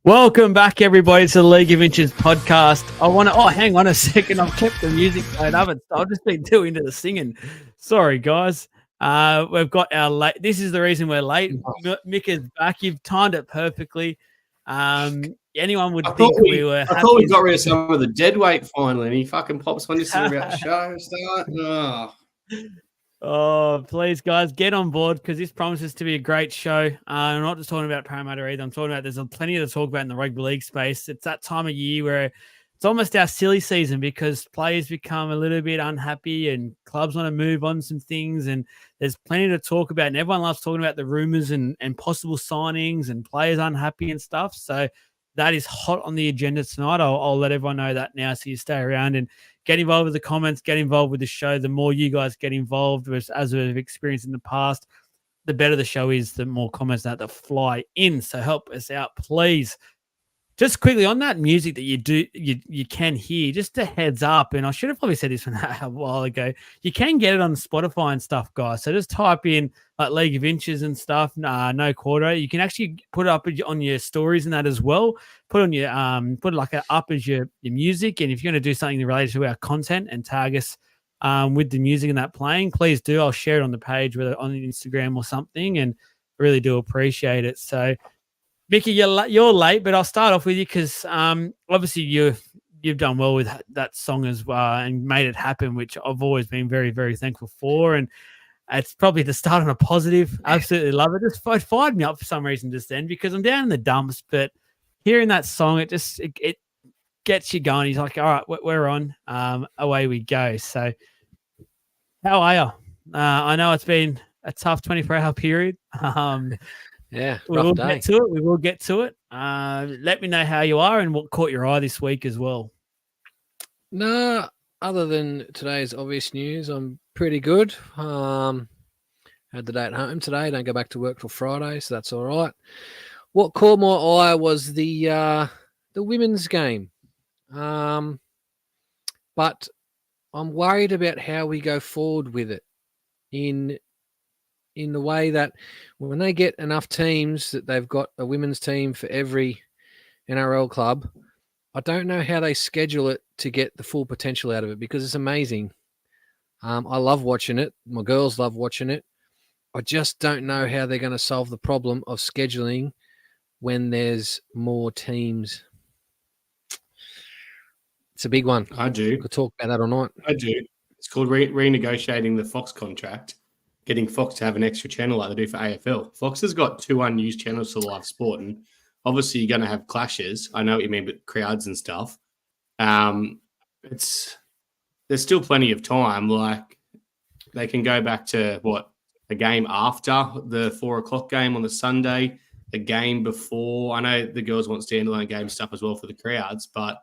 Welcome back, everybody, to the League of Inches podcast. Hang on a second. I've kept the music played up. I've just been too into the singing. Sorry, guys. We've got our late. This is the reason we're late. Mick is back. You've timed it perfectly. Anyone would think we were happy. I thought we got rid of some of the dead weight finally, and he fucking pops one just about the show start. Oh, please, guys, get on board because this promises to be a great show. I'm not just talking about Parramatta either. I'm talking about there's plenty to talk about in the rugby league space. It's that time of year where it's almost our silly season because players become a little bit unhappy and clubs want to move on some things. And there's plenty to talk about. And everyone loves talking about the rumors and possible signings and players unhappy and stuff. So that is hot on the agenda tonight. I'll let everyone know that now so you stay around and get involved with the comments, get involved with the show. The more you guys get involved, as we've experienced in the past, the better the show is, the more comments that fly in. So help us out, please. Just quickly on that music that you can hear, just a heads up, and I should have probably said this one a while ago. You can get it on Spotify and stuff, guys. So just type in like League of Inches and stuff. No quarter. You can actually put it up on your stories and that as well. Put on your put it like up as your music, and if you're going to do something related to our content and tag us with the music and that playing, please do. I'll share it on the page, whether on Instagram or something, and really do appreciate it. So. Mickey, you're late, but I'll start off with you because obviously you've done well with that song as well and made it happen, which I've always been very, very thankful for. And it's probably to start on a positive. Absolutely love it. Just fired me up for some reason just then because I'm down in the dumps, but hearing that song, it gets you going. He's like, all right, we're on. Away we go. So how are you? I know it's been a tough 24-hour period. Yeah, we will get to it. We will get to it. Let me know how you are and what caught your eye this week as well. No, other than today's obvious news, I'm pretty good. Had the day at home today. Don't go back to work till Friday, so that's all right. What caught my eye was the women's game, but I'm worried about how we go forward with it in the way that when they get enough teams that they've got a women's team for every NRL club, I don't know how they schedule it to get the full potential out of it because it's amazing. I love watching it. My girls love watching it. I just don't know how they're going to solve the problem of scheduling when there's more teams. It's a big one. I do. We could talk about that all night. I do. It's called renegotiating the Fox contract. Getting Fox to have an extra channel like they do for AFL. Fox has got 2 unused channels for live sport, and obviously you're going to have clashes. I know what you mean, but crowds and stuff. There's still plenty of time. Like they can go back to a game after the 4:00 game on the Sunday, a game before. I know the girls want standalone game stuff as well for the crowds, but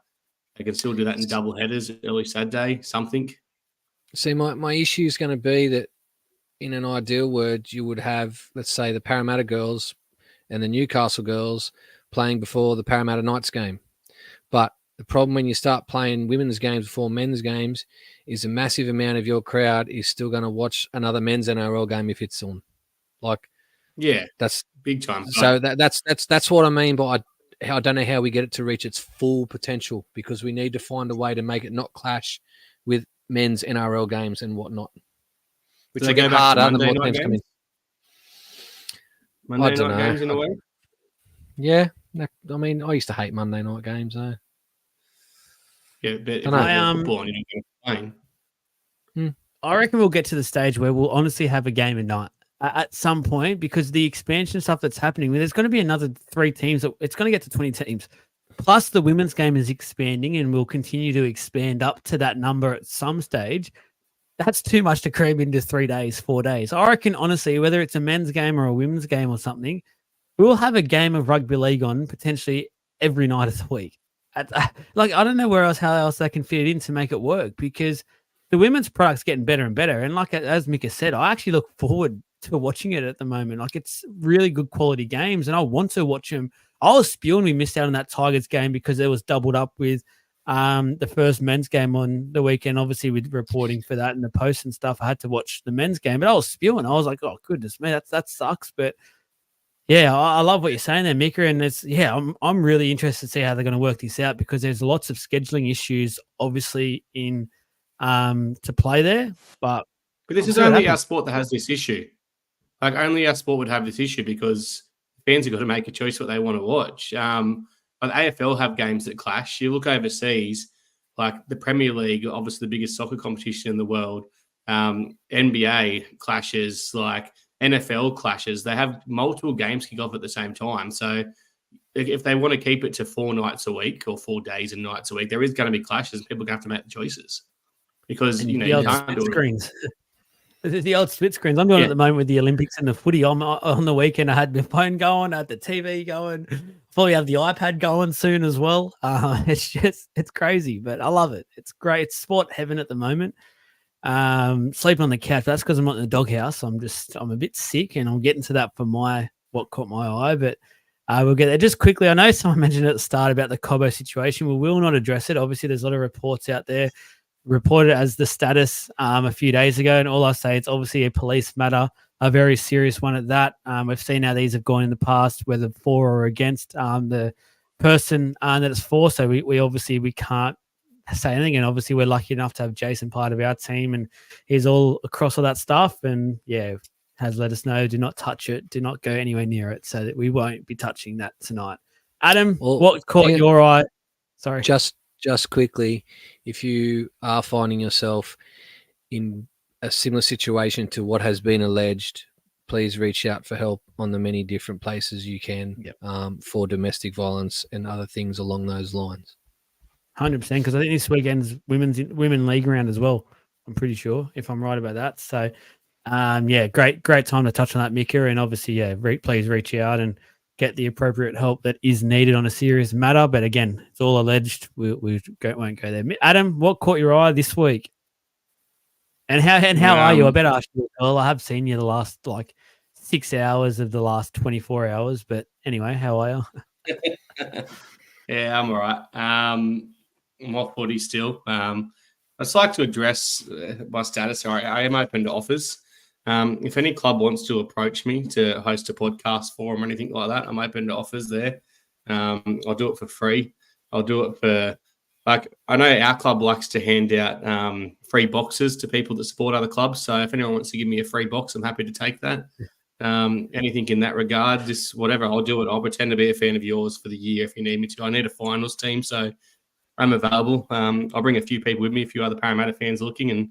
they can still do that in double headers, early Saturday, something. See, my issue is going to be that in an ideal world, you would have, let's say, the Parramatta girls and the Newcastle girls playing before the Parramatta Knights game. But the problem when you start playing women's games before men's games is a massive amount of your crowd is still going to watch another men's NRL game if it's on. That's big time. So that's what I mean by I don't know how we get it to reach its full potential because we need to find a way to make it not clash with men's NRL games and whatnot. Which will get harder the more teams come in. Monday night games in a way? Yeah. I mean, I used to hate Monday night games, though. Yeah, but if you're football and you're playing. I reckon we'll get to the stage where we'll honestly have a game a night at some point because the expansion stuff that's happening, there's going to be another 3 teams. It's going to get to 20 teams. Plus the women's game is expanding and will continue to expand up to that number at some stage. That's too much to cram into 3 days, 4 days. I reckon, honestly, whether it's a men's game or a women's game or something, we'll have a game of rugby league on potentially every night of the week. I don't know how else they can fit it in to make it work because the women's product's getting better and better. And as Mika said, I actually look forward to watching it at the moment. It's really good quality games and I want to watch them I was spewing we missed out on that Tigers game because it was doubled up with the first men's game on the weekend. Obviously, with reporting for that and the post and stuff, I had to watch the men's game, but I was spewing. I was like, oh goodness me, that sucks. But yeah, I love what you're saying there, Mika, and I'm really interested to see how they're going to work this out because there's lots of scheduling issues, obviously, in to play there. But this is only our sport that has this issue. Like only our sport would have this issue because fans have got to make a choice what they want to watch. But AFL have games that clash. You look overseas, like the Premier League, obviously the biggest soccer competition in the world. NBA clashes, like NFL clashes. They have multiple games kick off at the same time. So if they want to keep it to 4 nights a week or 4 days and nights a week, there is going to be clashes. People are going to have to make the choices because you can't do screens. The old split screens. I'm doing it at the moment with the Olympics and the footy. On the weekend, I had my phone going, I had the TV going. Probably have the iPad going soon as well. It's crazy, but I love it. It's great. It's sport heaven at the moment. Sleeping on the couch. That's because I'm not in the doghouse. I'm a bit sick, and I'll get into that for what caught my eye. But we'll get there just quickly. I know someone mentioned at the start about the Cobbo situation. We will not address it. Obviously, there's a lot of reports out there. Reported as the status a few days ago, and all I say, it's obviously a police matter, a very serious one at that. We've seen how these have gone in the past, whether for or against the person that it's for. So we obviously we can't say anything, and obviously we're lucky enough to have Jason part of our team, and he's all across all that stuff, and has let us know, do not touch it, do not go anywhere near it, so that we won't be touching that tonight. Adam, what caught your eye? Sorry, just quickly, if you are finding yourself in a similar situation to what has been alleged, please reach out for help on the many different places you can for domestic violence and other things along those lines. 100%, because I think this weekend's women league round as well. I'm pretty sure, if I'm right about that. So, great time to touch on that, Mika, and obviously, please reach out and get the appropriate help that is needed on a serious matter. But again, it's all alleged. We won't go there. Adam, what caught your eye this week? And how are you? I better ask you, Earl. I have seen you the last 6 hours of the last 24 hours. But anyway, how are you? Yeah, I'm all right. I'm off footy still. I'd just like to address my status. I am open to offers. If any club wants to approach me to host a podcast forum or anything like that, I'm open to offers there. I'll do it for free. I'll do it for, I know our club likes to hand out free boxes to people that support other clubs. So if anyone wants to give me a free box, I'm happy to take that. Anything in that regard, just whatever, I'll do it. I'll pretend to be a fan of yours for the year if you need me to. I need a finals team, so I'm available. I'll bring a few people with me, a few other Parramatta fans looking, and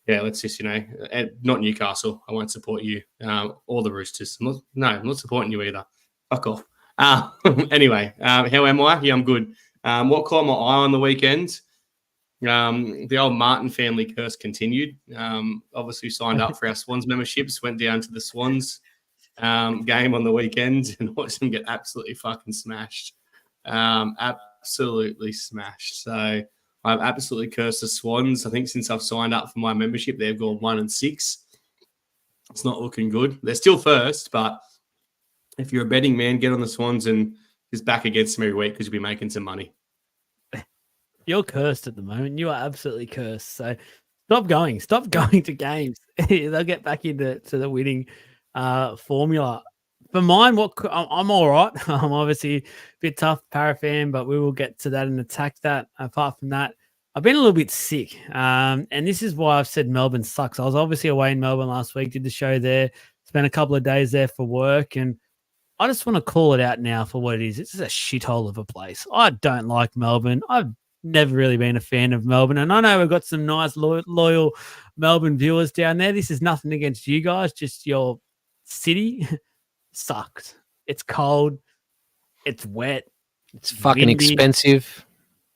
let's just, not Newcastle. I won't support you. Or the Roosters. I'm not supporting you either. Fuck off. Anyway, how am I? Yeah, I'm good. What caught my eye on the weekend? The old Martin family curse continued. Obviously signed up for our Swans memberships, went down to the Swans game on the weekend and watched them get absolutely fucking smashed. Absolutely smashed. So I've absolutely cursed the Swans. I think since I've signed up for my membership, they've gone 1-6. It's not looking good. They're still first, but if you're a betting man, get on the Swans and just back against them every week because you'll be making some money. You're cursed at the moment. You are absolutely cursed. So stop going to games. They'll get back into the winning formula. For mine, I'm all right. I'm obviously a bit tough Para fan, but we will get to that and attack that. Apart from that, I've been a little bit sick. And this is why I've said Melbourne sucks. I was obviously away in Melbourne last week, did the show there, spent a couple of days there for work, and I just want to call it out now for what it is. It's just a shithole of a place. I don't like Melbourne. I've never really been a fan of Melbourne. And I know we've got some nice, loyal Melbourne viewers down there. This is nothing against you guys, just your city sucks. It's cold. It's wet. It's fucking windy. Expensive.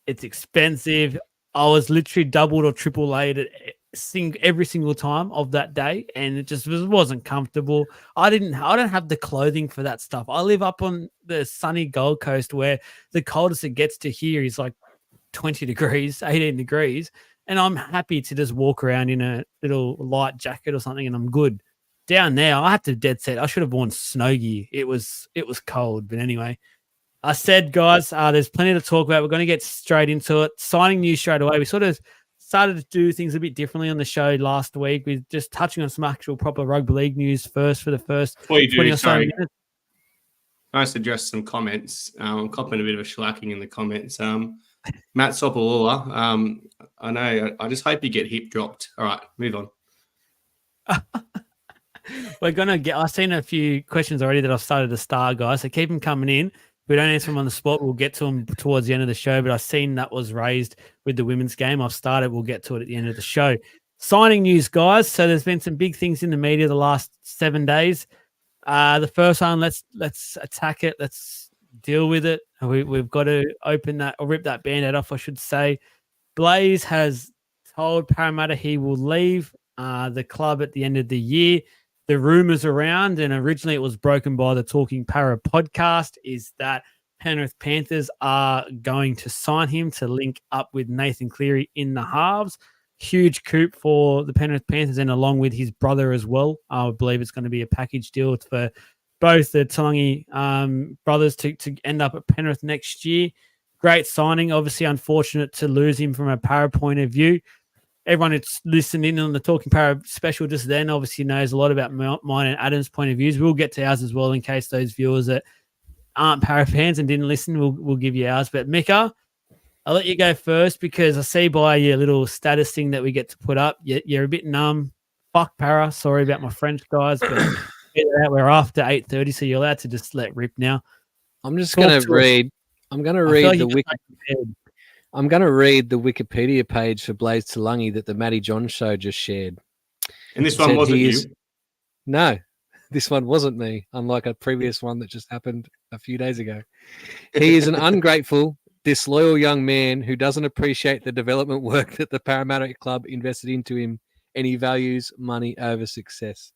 It's expensive. I was literally doubled or triple laid every single time of that day, and it just wasn't comfortable. I don't have the clothing for that stuff. I live up on the sunny Gold Coast where the coldest it gets to here is 20 degrees, 18 degrees, and I'm happy to just walk around in a little light jacket or something, and I'm good. Down there, I had to dead set. I should have worn snow gear. It was cold, but anyway, I said, guys, there's plenty to talk about. We're going to get straight into it. Signing news straight away. We sort of started to do things a bit differently on the show last week. We're just touching on some actual proper rugby league news first for the first Before you 20 do, or so sorry, minutes. nice to address some comments. I'm copping a bit of a shellacking in the comments. Matt Sopolola, I know. I just hope you get hip dropped. All right, move on. We're going to get, I've seen a few questions already that I've started to start, guys. So keep them coming in. If we don't answer them on the spot, we'll get to them towards the end of the show. But I've seen that was raised with the women's game. I've started. We'll get to it at the end of the show. Signing news, guys. So there's been some big things in the media the last 7 days. The first one, let's attack it. Let's deal with it. We've got to open that or rip that band-aid off, I should say. Blaze has told Parramatta he will leave the club at the end of the year. The rumors around, and originally it was broken by the Talking Para podcast, is that Penrith Panthers are going to sign him to link up with Nathan Cleary in the halves. Huge coup for the Penrith Panthers, and along with his brother as well. I believe it's going to be a package deal for both the Talangi brothers to end up at Penrith next year. Great signing. Obviously, unfortunate to lose him from a Para point of view. Everyone that's listened in on the Talking Para special just then obviously knows a lot about mine and Adam's point of views. We'll get to ours as well in case those viewers that aren't Para fans and didn't listen, we'll give you ours. But Mika, I'll let you go first because I see by your little status thing that we get to put up, you're a bit numb. Fuck Para. Sorry about my French, guys, but we're after 8:30, so you're allowed to just let rip now. I'm just going to read. I'm going to read the I'm going to read the Wikipedia page for Blaze Talangi that the Matty John show just shared. And this one wasn't you? No, this one wasn't me, unlike a previous one that just happened a few days ago. He is an ungrateful, disloyal young man who doesn't appreciate the development work that the Parramatta Club invested into him, and he values money over success.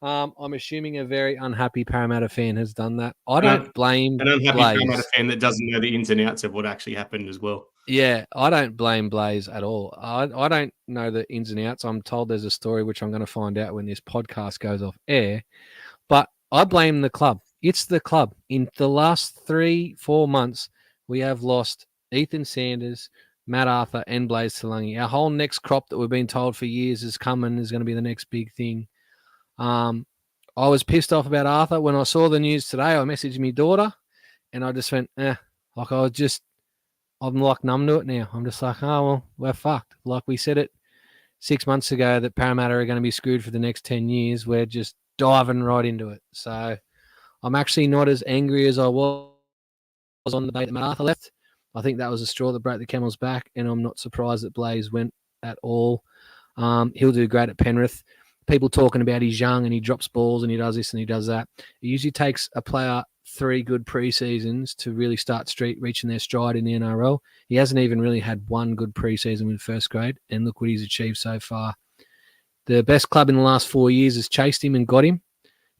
I'm assuming a very unhappy Parramatta fan has done that. I don't blame an unhappy Blaze. Parramatta fan that doesn't know the ins and outs of what actually happened as well. Yeah, I don't blame Blaze at all. I don't know the ins and outs. I'm told there's a story which I'm going to find out when this podcast goes off air. But I blame the club. It's the club. In the last 3-4 months, we have lost Ethan Sanders, Matt Arthur, and Blaze Talangi. Our whole next crop that we've been told for years is coming, is going to be the next big thing. I was pissed off about Arthur. When I saw the news today, I messaged my daughter, and I just went, I'm like numb to it now. I'm just like, oh, well, we're fucked. Like we said it 6 months ago that Parramatta are going to be screwed for the next 10 years. We're just diving right into it. So I'm actually not as angry as I was on the day that Matt Arthur left. I think that was a straw that broke the camel's back, and I'm not surprised that Blaze went at all. He'll do great at Penrith. People talking about he's young and he drops balls and he does this and he does that. It usually takes a player 3 good pre-seasons to really start reaching their stride in the NRL. He hasn't even really had 1 good pre-season with first grade, and look what he's achieved so far. The best club in the last 4 years has chased him and got him.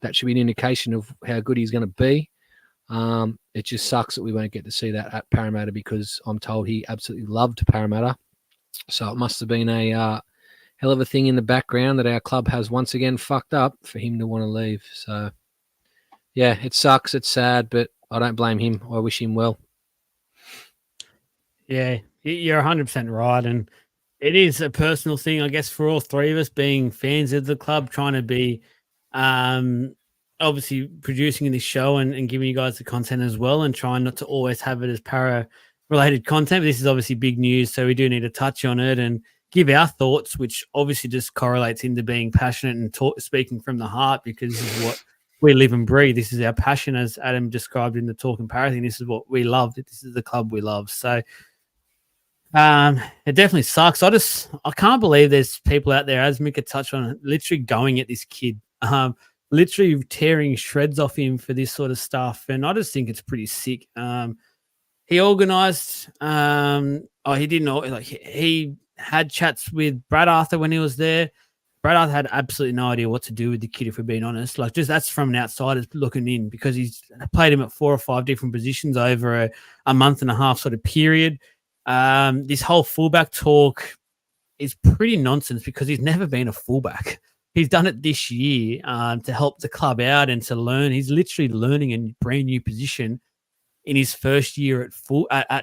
That should be an indication of how good he's going to be. It just sucks that we won't get to see that at Parramatta because I'm told he absolutely loved Parramatta. So it must have been a hell of a thing in the background that our club has once again fucked up for him to want to leave. So, yeah, it sucks. It's sad, but I don't blame him. I wish him well. Yeah, you're 100% right. And it is a personal thing, I guess, for all three of us being fans of the club, trying to be obviously producing this show and giving you guys the content as well and trying not to always have it as para-related content. But this is obviously big news, so we do need to touch on it and give our thoughts, which obviously just correlates into being passionate and speaking from the heart because this is what we live and breathe. This is our passion, as Adam described in the Talking Para thing. This is what we love. This is the club we love. So it definitely sucks. I can't believe there's people out there, as Mika touched on, literally going at this kid, literally tearing shreds off him for this sort of stuff. And I just think it's pretty sick. He organized, he didn't know, like he had chats with Brad Arthur when he was there. Brad Arthur had absolutely no idea what to do with the kid, if we're being honest. Like, just that's from an outsider looking in because he's played him at 4 or 5 different positions over a month and a half sort of period. This whole fullback talk is pretty nonsense because he's never been a fullback. He's done it this year to help the club out and to learn. He's literally learning a brand new position in his first year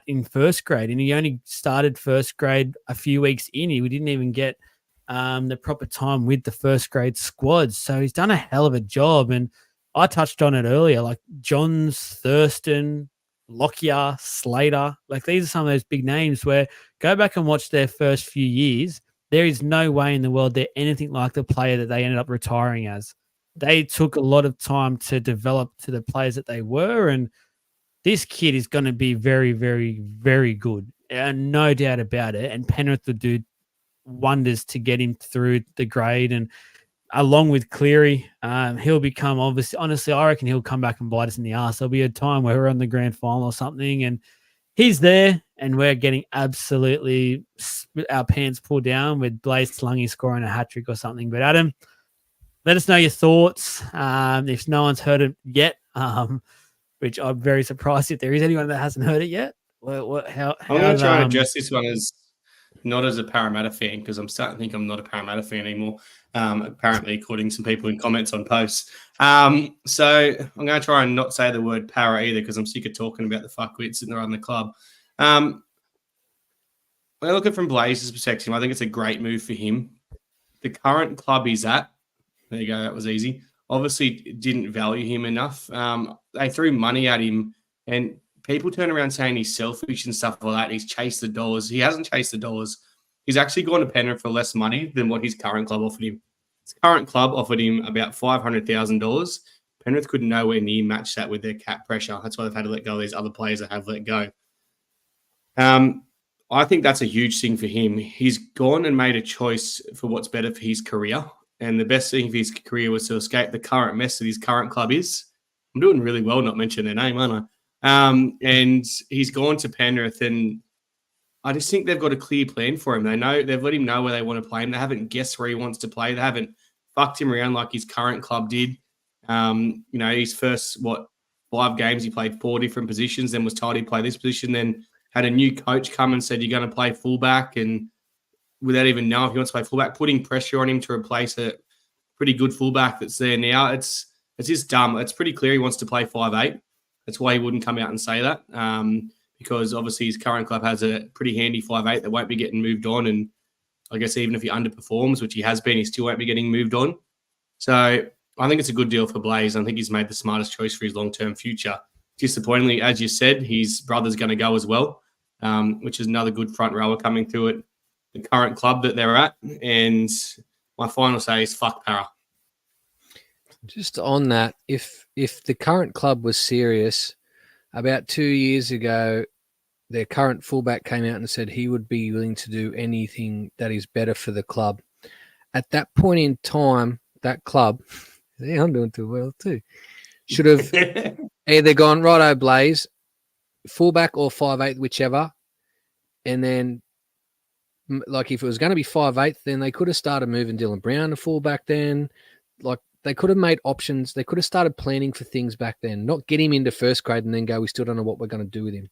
in first grade, and he only started first grade a few weeks in. We didn't even get the proper time with the first grade squads. So he's done a hell of a job. And I touched on it earlier, like Johns, Thurston, Lockyer, Slater, like these are some of those big names where go back and watch their first few years. There is no way in the world they're anything like the player that they ended up retiring as. They took a lot of time to develop to the players that they were. And this kid is going to be very, very, very good. And no doubt about it. And Penrith will do wonders to get him through the grade. And along with Cleary, he'll become honestly, I reckon he'll come back and bite us in the ass. There'll be a time where we're on the grand final or something and he's there and we're getting absolutely our pants pulled down with Blaze Slungy scoring a hat-trick or something. But Adam, let us know your thoughts. If no one's heard it yet, which I'm very surprised if there is anyone that hasn't heard it yet. I'm going to try and address this one as not as a Parramatta fan, because I'm starting to think I'm not a Parramatta fan anymore, apparently, according to some people in comments on posts. So I'm going to try and not say the word para either, because I'm sick of talking about the fuckwits and around the club. When I look at it from Blaze's perspective, I think it's a great move for him. The current club he's at, there you go, that was easy, obviously didn't value him enough. They threw money at him, and people turn around saying he's selfish and stuff like that. He's chased the dollars. He hasn't chased the dollars. He's actually gone to Penrith for less money than what his current club offered him. His current club offered him about $500,000. Penrith could nowhere near match that with their cap pressure. That's why they've had to let go of these other players that have let go. I think that's a huge thing for him. He's gone and made a choice for what's better for his career. And the best thing for his career was to escape the current mess that his current club is. I'm doing really well not mentioning their name, aren't I? And he's gone to Penrith, and I just think they've got a clear plan for him. They've let him know where they want to play him. They haven't guessed where he wants to play. They haven't fucked him around like his current club did. His first, 5 games, he played 4 different positions, then was told he'd play this position, then had a new coach come and said, you're going to play fullback, and without even knowing if he wants to play fullback, putting pressure on him to replace a pretty good fullback that's there now. It's just dumb. It's pretty clear he wants to play 5'8". That's why he wouldn't come out and say that, because obviously his current club has a pretty handy 5'8" that won't be getting moved on. And I guess even if he underperforms, which he has been, he still won't be getting moved on. So I think it's a good deal for Blaze. I think he's made the smartest choice for his long-term future. Disappointingly, as you said, his brother's going to go as well, which is another good front rower coming through at the current club that they're at. And my final say is fuck Para. Just on that, if the current club was serious, about 2 years ago, their current fullback came out and said he would be willing to do anything that is better for the club. At that point in time, that club, yeah, I'm doing too well too, should have either gone, righto, Blaze, fullback or 5'8", whichever, and then, like, if it was going to be 5'8", then they could have started moving Dylan Brown to fullback then. Like, they could have made options. They could have started planning for things back then, not get him into first grade and then go, we still don't know what we're going to do with him.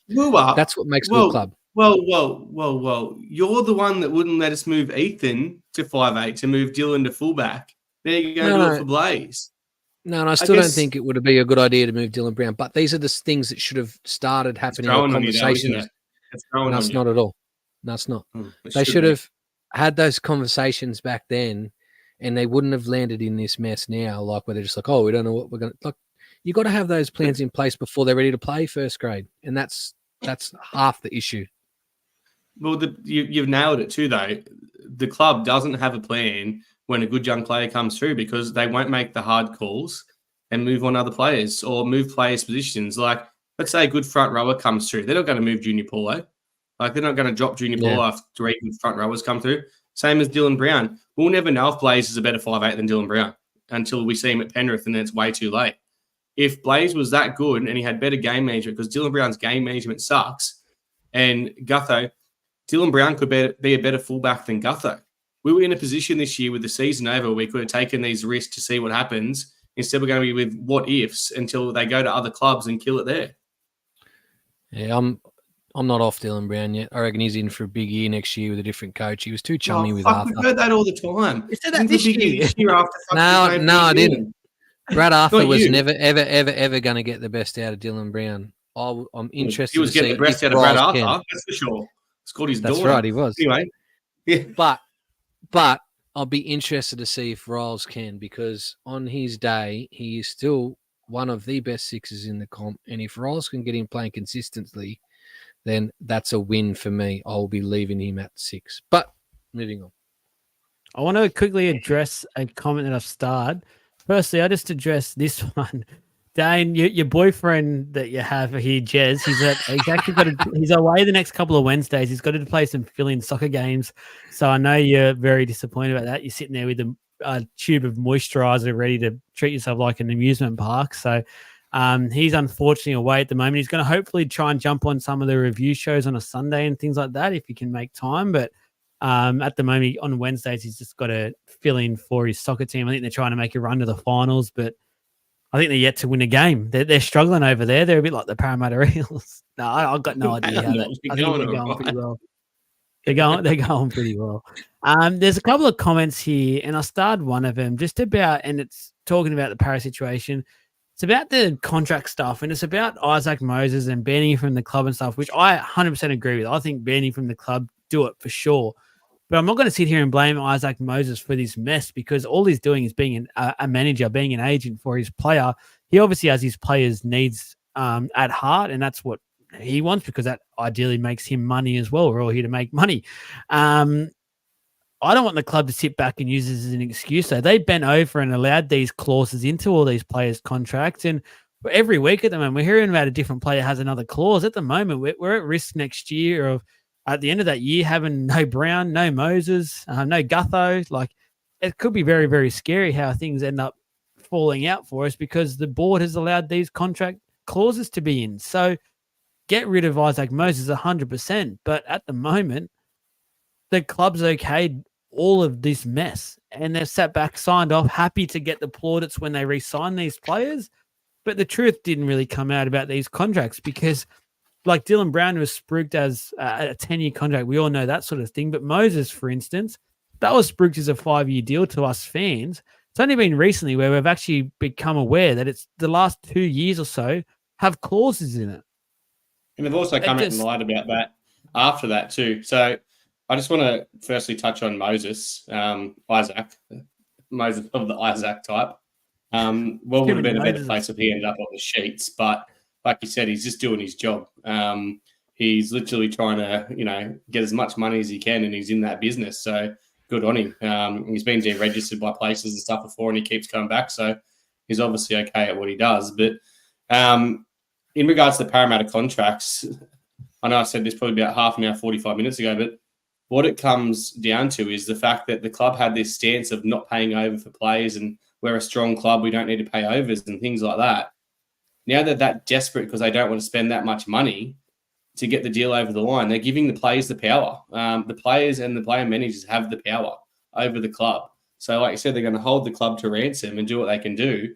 That's what makes a good club. Well. You're the one that wouldn't let us move Ethan to 5'8", to move Dylan to fullback. There you go, do it for Blaze. No, and I still don't think it would be a good idea to move Dylan Brown. But these are the things that should have started happening in conversations. No, it's not at all. No, it's not. They should have had those conversations back then, and they wouldn't have landed in this mess now, like where they're just like, oh, we don't know what we're going to. Like, you got to have those plans in place before they're ready to play first grade, and that's half the issue. Well, you've nailed it too, though. The club doesn't have a plan when a good young player comes through, because they won't make the hard calls and move on other players or move players' positions. Like, let's say a good front rower comes through. They're not going to move Junior Paulo. Like, they're not going to drop Junior Paulo after 3 good front rowers come through. Same as Dylan Brown. We'll never know if Blaze is a better 5'8" than Dylan Brown until we see him at Penrith, and then it's way too late. If Blaze was that good and he had better game management, because Dylan Brown's game management sucks, and Gutho, Dylan Brown could be a better fullback than Gutho. We were in a position this year with the season over where we could have taken these risks to see what happens. Instead, we're going to be with what ifs until they go to other clubs and kill it there. Yeah, I'm not off Dylan Brown yet. I reckon he's in for a big year next year with a different coach. He was too chummy with Arthur. I've heard that all the time. You said that this year. No, I didn't. Brad Arthur was never, ever, ever, ever going to get the best out of Dylan Brown. I'm He interested was to getting see the breast if out of Brad Riles Arthur, can. that's for sure. Scored his That's daughter. right, he was. Anyway, yeah. But I'll be interested to see if Riles can, because on his day, he is still one of the best sixes in the comp. And if Riles can get him playing consistently, then that's a win for me. I'll be leaving him at 6. But moving on. I want to quickly address a comment that I've starred. Firstly, I just address this one. Dane, your boyfriend that you have here, Jez, he's actually he's away the next couple of Wednesdays. He's got to play some fill-in soccer games. So I know you're very disappointed about that. You're sitting there with a tube of moisturizer ready to treat yourself like an amusement park. So he's unfortunately away at the moment. He's going to hopefully try and jump on some of the review shows on a Sunday and things like that if he can make time. But at the moment on Wednesdays, he's just got to fill in for his soccer team. I think they're trying to make a run to the finals, but I think they're yet to win a game. They're struggling over there. They're a bit like the Parramatta Eels. No, I've got no idea how that. I think they're going pretty well. They're going pretty well. There's a couple of comments here, and I started one of them just about, and it's talking about the Parra situation. It's about the contract stuff, and it's about Isaac Moses and banning from the club and stuff, which I 100% agree with. I think banning from the club, do it for sure. But I'm not going to sit here and blame Isaac Moses for this mess, because all he's doing is being a manager, being an agent for his player. He obviously has his players' needs at heart, and that's what he wants, because that ideally makes him money as well. We're all here to make money. I don't want the club to sit back and use this as an excuse. So they bent over and allowed these clauses into all these players' contracts. And every week at the moment, we're hearing about a different player has another clause. At the moment, we're at risk next year of, at the end of that year, having no Brown, no Moses, no Gutho. Like, it could be very, very scary how things end up falling out for us, because the board has allowed these contract clauses to be in. So get rid of Isaac Moses 100%. But at the moment, the club's okayed all of this mess, and they've sat back, signed off, happy to get the plaudits when they re-sign these players. But the truth didn't really come out about these contracts, because like Dylan Brown was spruiked as a 10-year contract. We all know that sort of thing. But Moses, for instance, that was spruiked as a 5-year deal to us fans. It's only been recently where we've actually become aware that it's the last 2 years or so have clauses in it. And they've also come out and lied about that after that too. So I just want to firstly touch on Moses, Isaac, Moses of the Isaac type. What would have been a better place if he ended up on the sheets? But like you said, he's just doing his job. He's literally trying to, get as much money as he can, and he's in that business. So good on him. He's been deregistered by places and stuff before, and he keeps coming back. So he's obviously okay at what he does. But in regards to the Parramatta contracts, I know I said this probably about half an hour, 45 minutes ago, but what it comes down to is the fact that the club had this stance of not paying over for players, and we're a strong club, we don't need to pay overs and things like that. Now they're that desperate because they don't want to spend that much money to get the deal over the line. They're giving the players the power. The players and the player managers have the power over the club. So like you said, they're going to hold the club to ransom and do what they can do.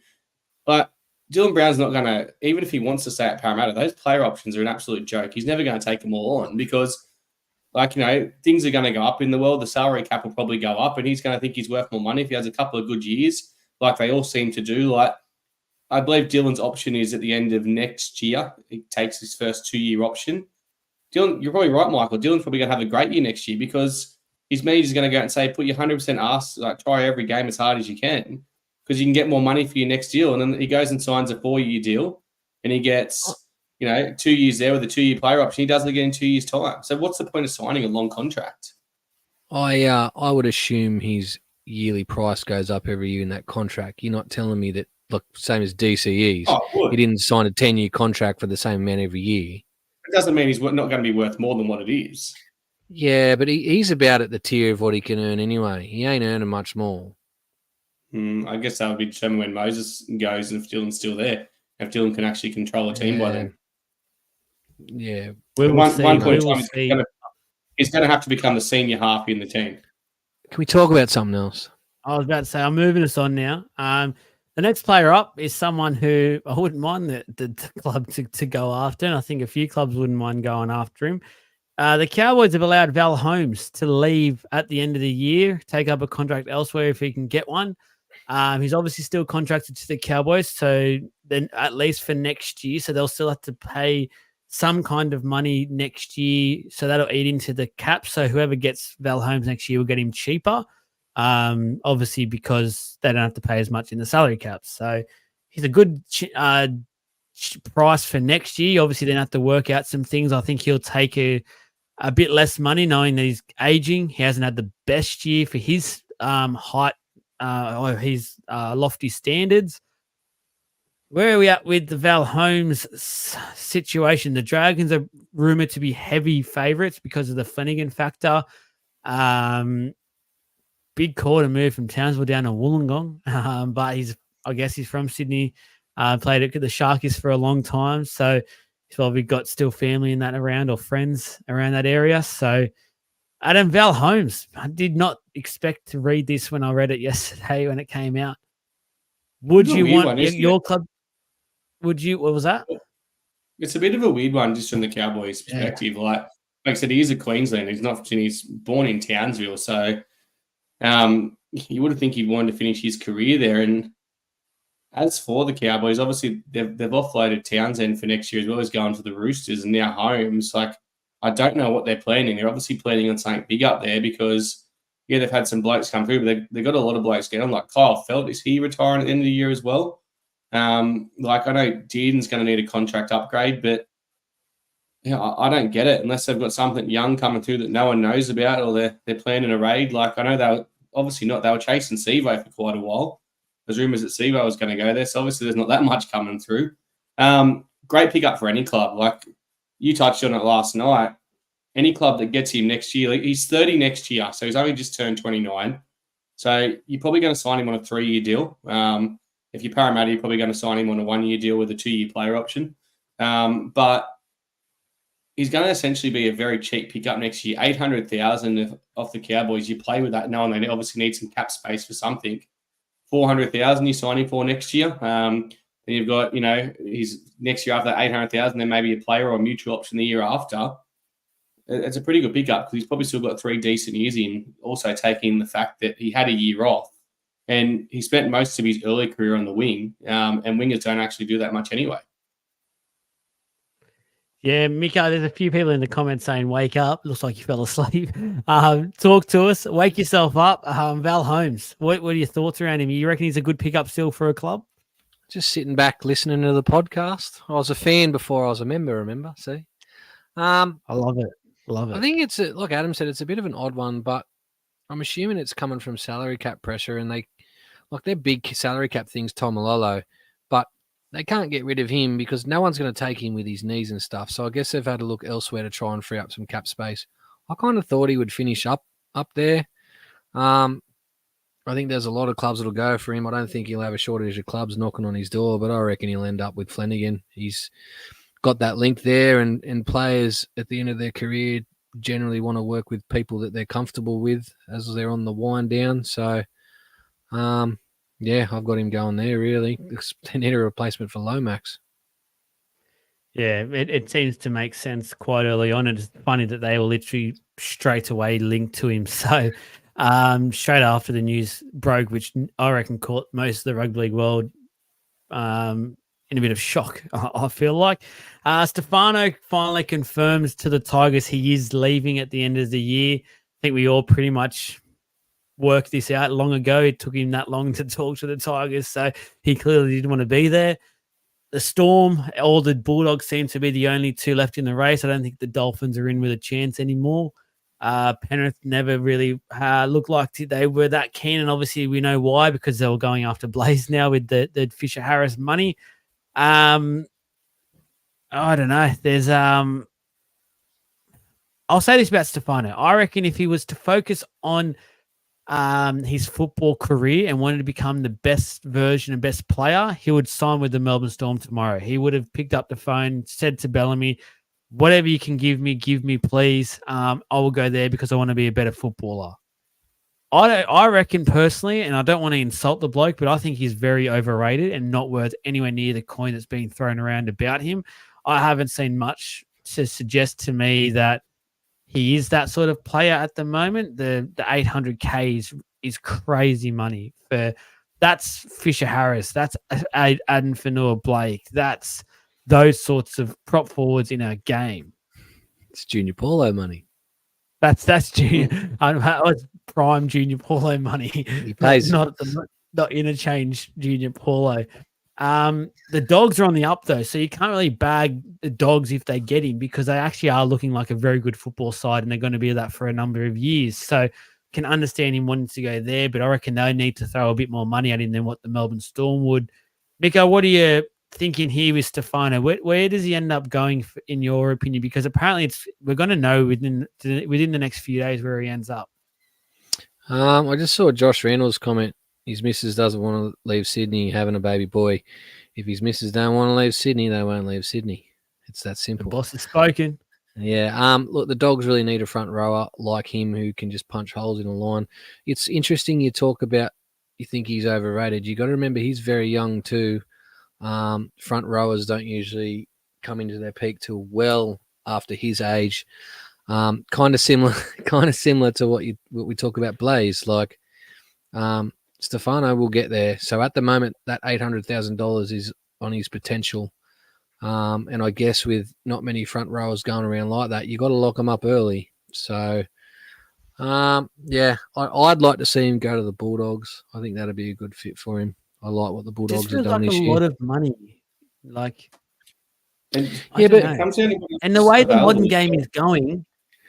But Dylan Brown's not going to, even if he wants to stay at Parramatta, those player options are an absolute joke. He's never going to take them all on because, things are going to go up in the world. The salary cap will probably go up, and he's going to think he's worth more money if he has a couple of good years, like they all seem to do. I believe Dylan's option is at the end of next year. He takes his first 2-year option. Dylan, you're probably right, Michael. Dylan's probably going to have a great year next year because his manager's going to go out and say, put your 100% ass, try every game as hard as you can because you can get more money for your next deal. And then he goes and signs a 4-year deal and he gets, 2 years there with a 2-year player option. He does it again in 2 years' time. So what's the point of signing a long contract? I would assume his yearly price goes up every year in that contract. You're not telling me that, look, same as DCE's. He didn't sign a 10-year contract for the same amount every year. It doesn't mean he's not going to be worth more than what it is. Yeah, but he's about at the tier of what he can earn anyway. He ain't earning much more. I guess that would be determined when Moses goes and if Dylan's still there. If Dylan can actually control a team by then. Yeah. One point in time, he's going to have to become the senior half in the team. Can we talk about something else? I was about to say, I'm moving us on now. The next player up is someone who I wouldn't mind the club to go after, and I think a few clubs wouldn't mind going after him. The Cowboys have allowed Val Holmes to leave at the end of the year, take up a contract elsewhere if he can get one. He's obviously still contracted to the Cowboys, so then at least for next year, so they'll still have to pay some kind of money next year, so that'll eat into the cap. So whoever gets Val Holmes next year will get him cheaper, obviously because they don't have to pay as much in the salary cap. So he's a good price for next year. Obviously, then have to work out some things. I think he'll take a bit less money, knowing that he's aging. He hasn't had the best year for his height or his lofty standards. Where are we at with the Val Holmes situation? The Dragons are rumored to be heavy favourites because of the Flanagan factor. Big call to move from Townsville down to Wollongong, but I guess he's from Sydney. Played at the Sharkies for a long time, so he's probably got still family in that around or friends around that area. So Adam, Val Holmes, I did not expect to read this when I read it yesterday when it came out. Would you want your club? Would you? What was that? It's a bit of a weird one, just from the Cowboys' perspective. Yeah. Like I said, he is a Queenslander. He's not. He's born in Townsville, so you would think he'd wanted to finish his career there. And as for the Cowboys, obviously they've offloaded Townsend for next year as well as going to the Roosters, and now Holmes. Like, I don't know what they're planning. They're obviously planning on something big up there because, yeah, they've had some blokes come through, but they've got a lot of blokes getting on. Like Kyle Felt, is he retiring at the end of the year as well? Like, I know Dearden's going to need a contract upgrade, but I don't get it unless they've got something young coming through that no one knows about, or they're planning a raid. Like, I know they were obviously not. They were chasing Sevo for quite a while. There's rumours that Sevo was going to go there, so obviously there's not that much coming through. Great pickup for any club. Like you touched on it last night. Any club that gets him next year, he's 30 next year, so he's only just turned 29. So you're probably going to sign him on a 3-year deal. If you're Parramatta, you're probably going to sign him on a 1-year deal with a 2-year player option. But he's going to essentially be a very cheap pickup next year. $800,000 off the Cowboys. You play with that knowing they obviously need some cap space for something. $400,000 you sign him for next year. Then you've got, he's next year after that $800,000, then maybe a player or a mutual option the year after. It's a pretty good pickup because he's probably still got 3 decent years in. Also taking the fact that he had a year off and he spent most of his early career on the wing, and wingers don't actually do that much anyway. Yeah, Mika, there's a few people in the comments saying, wake up. Looks like you fell asleep. Talk to us. Wake yourself up. Val Holmes, what are your thoughts around him? You reckon he's a good pickup still for a club? Just sitting back listening to the podcast. I was a fan before I was a member, remember? See? I love it. Love it. I think it's, like Adam said, it's a bit of an odd one, but I'm assuming it's coming from salary cap pressure, and their big salary cap thing's Tom Malolo, but they can't get rid of him because no one's going to take him with his knees and stuff. So I guess they've had to look elsewhere to try and free up some cap space. I kind of thought he would finish up there. I think there's a lot of clubs that'll go for him. I don't think he'll have a shortage of clubs knocking on his door, but I reckon he'll end up with Flanagan. He's got that link there, and players at the end of their career generally want to work with people that they're comfortable with as they're on the wind down. So, yeah, I've got him going there, really. They need a replacement for Lomax. Yeah, it seems to make sense quite early on. It's funny that they were literally straight away linked to him. So, straight after the news broke, which I reckon caught most of the rugby league world in a bit of shock, I feel like. Stefano finally confirms to the Tigers he is leaving at the end of the year. I think we all pretty much worked this out long ago. It took him that long to talk to the Tigers, so he clearly didn't want to be there. The Storm, all the Bulldogs seem to be the only 2 left in the race. I don't think the Dolphins are in with a chance anymore. Penrith never really looked like they were that keen, and obviously we know why, because they were going after Blaze now with the Fisher-Harris money. I don't know. There's I'll say this about Stefano. I reckon if he was to focus on his football career and wanted to become the best version and best player, he would sign with the Melbourne Storm tomorrow. He would have picked up the phone, said to Bellamy, whatever you can give me, please. I will go there because I want to be a better footballer. I reckon personally, and I don't want to insult the bloke, but I think he's very overrated and not worth anywhere near the coin that's being thrown around about him. I haven't seen much to suggest to me that he is that sort of player at the moment. The $800K is crazy money for That's Fisher Harris. That's Aden Fanua-Blake. That's those sorts of prop forwards in our game. It's Junior Paulo money. That's junior. It's prime Junior Paulo money. He pays not interchange Junior Paulo. The Dogs are on the up though, so you can't really bag the Dogs if they get him, because they actually are looking like a very good football side, and they're going to be that for a number of years. So can understand him wanting to go there, but I reckon they need to throw a bit more money at him than what the Melbourne Storm would. Miko, what are you thinking here with Stefano? Where does he end up going, in your opinion? Because apparently we're going to know within the next few days where he ends up. I just saw Josh Reynolds comment. His missus doesn't want to leave Sydney, having a baby boy. If his missus don't want to leave Sydney, they won't leave Sydney. It's that simple. The boss has spoken. Yeah. Look, the Dogs really need a front rower like him who can just punch holes in a line. It's interesting you talk about, you think he's overrated. You got to remember he's very young too. Front rowers don't usually come into their peak till well after his age. Kind of similar to what we talk about Blaze. Like, Stefano will get there. So at the moment, that $800,000 is on his potential. And I guess with not many front rowers going around like that, you got to lock them up early. So, yeah, I'd like to see him go to the Bulldogs. I think that'd be a good fit for him. I like what the Bulldogs have done this year. A lot of money, like, and the way the modern game is going,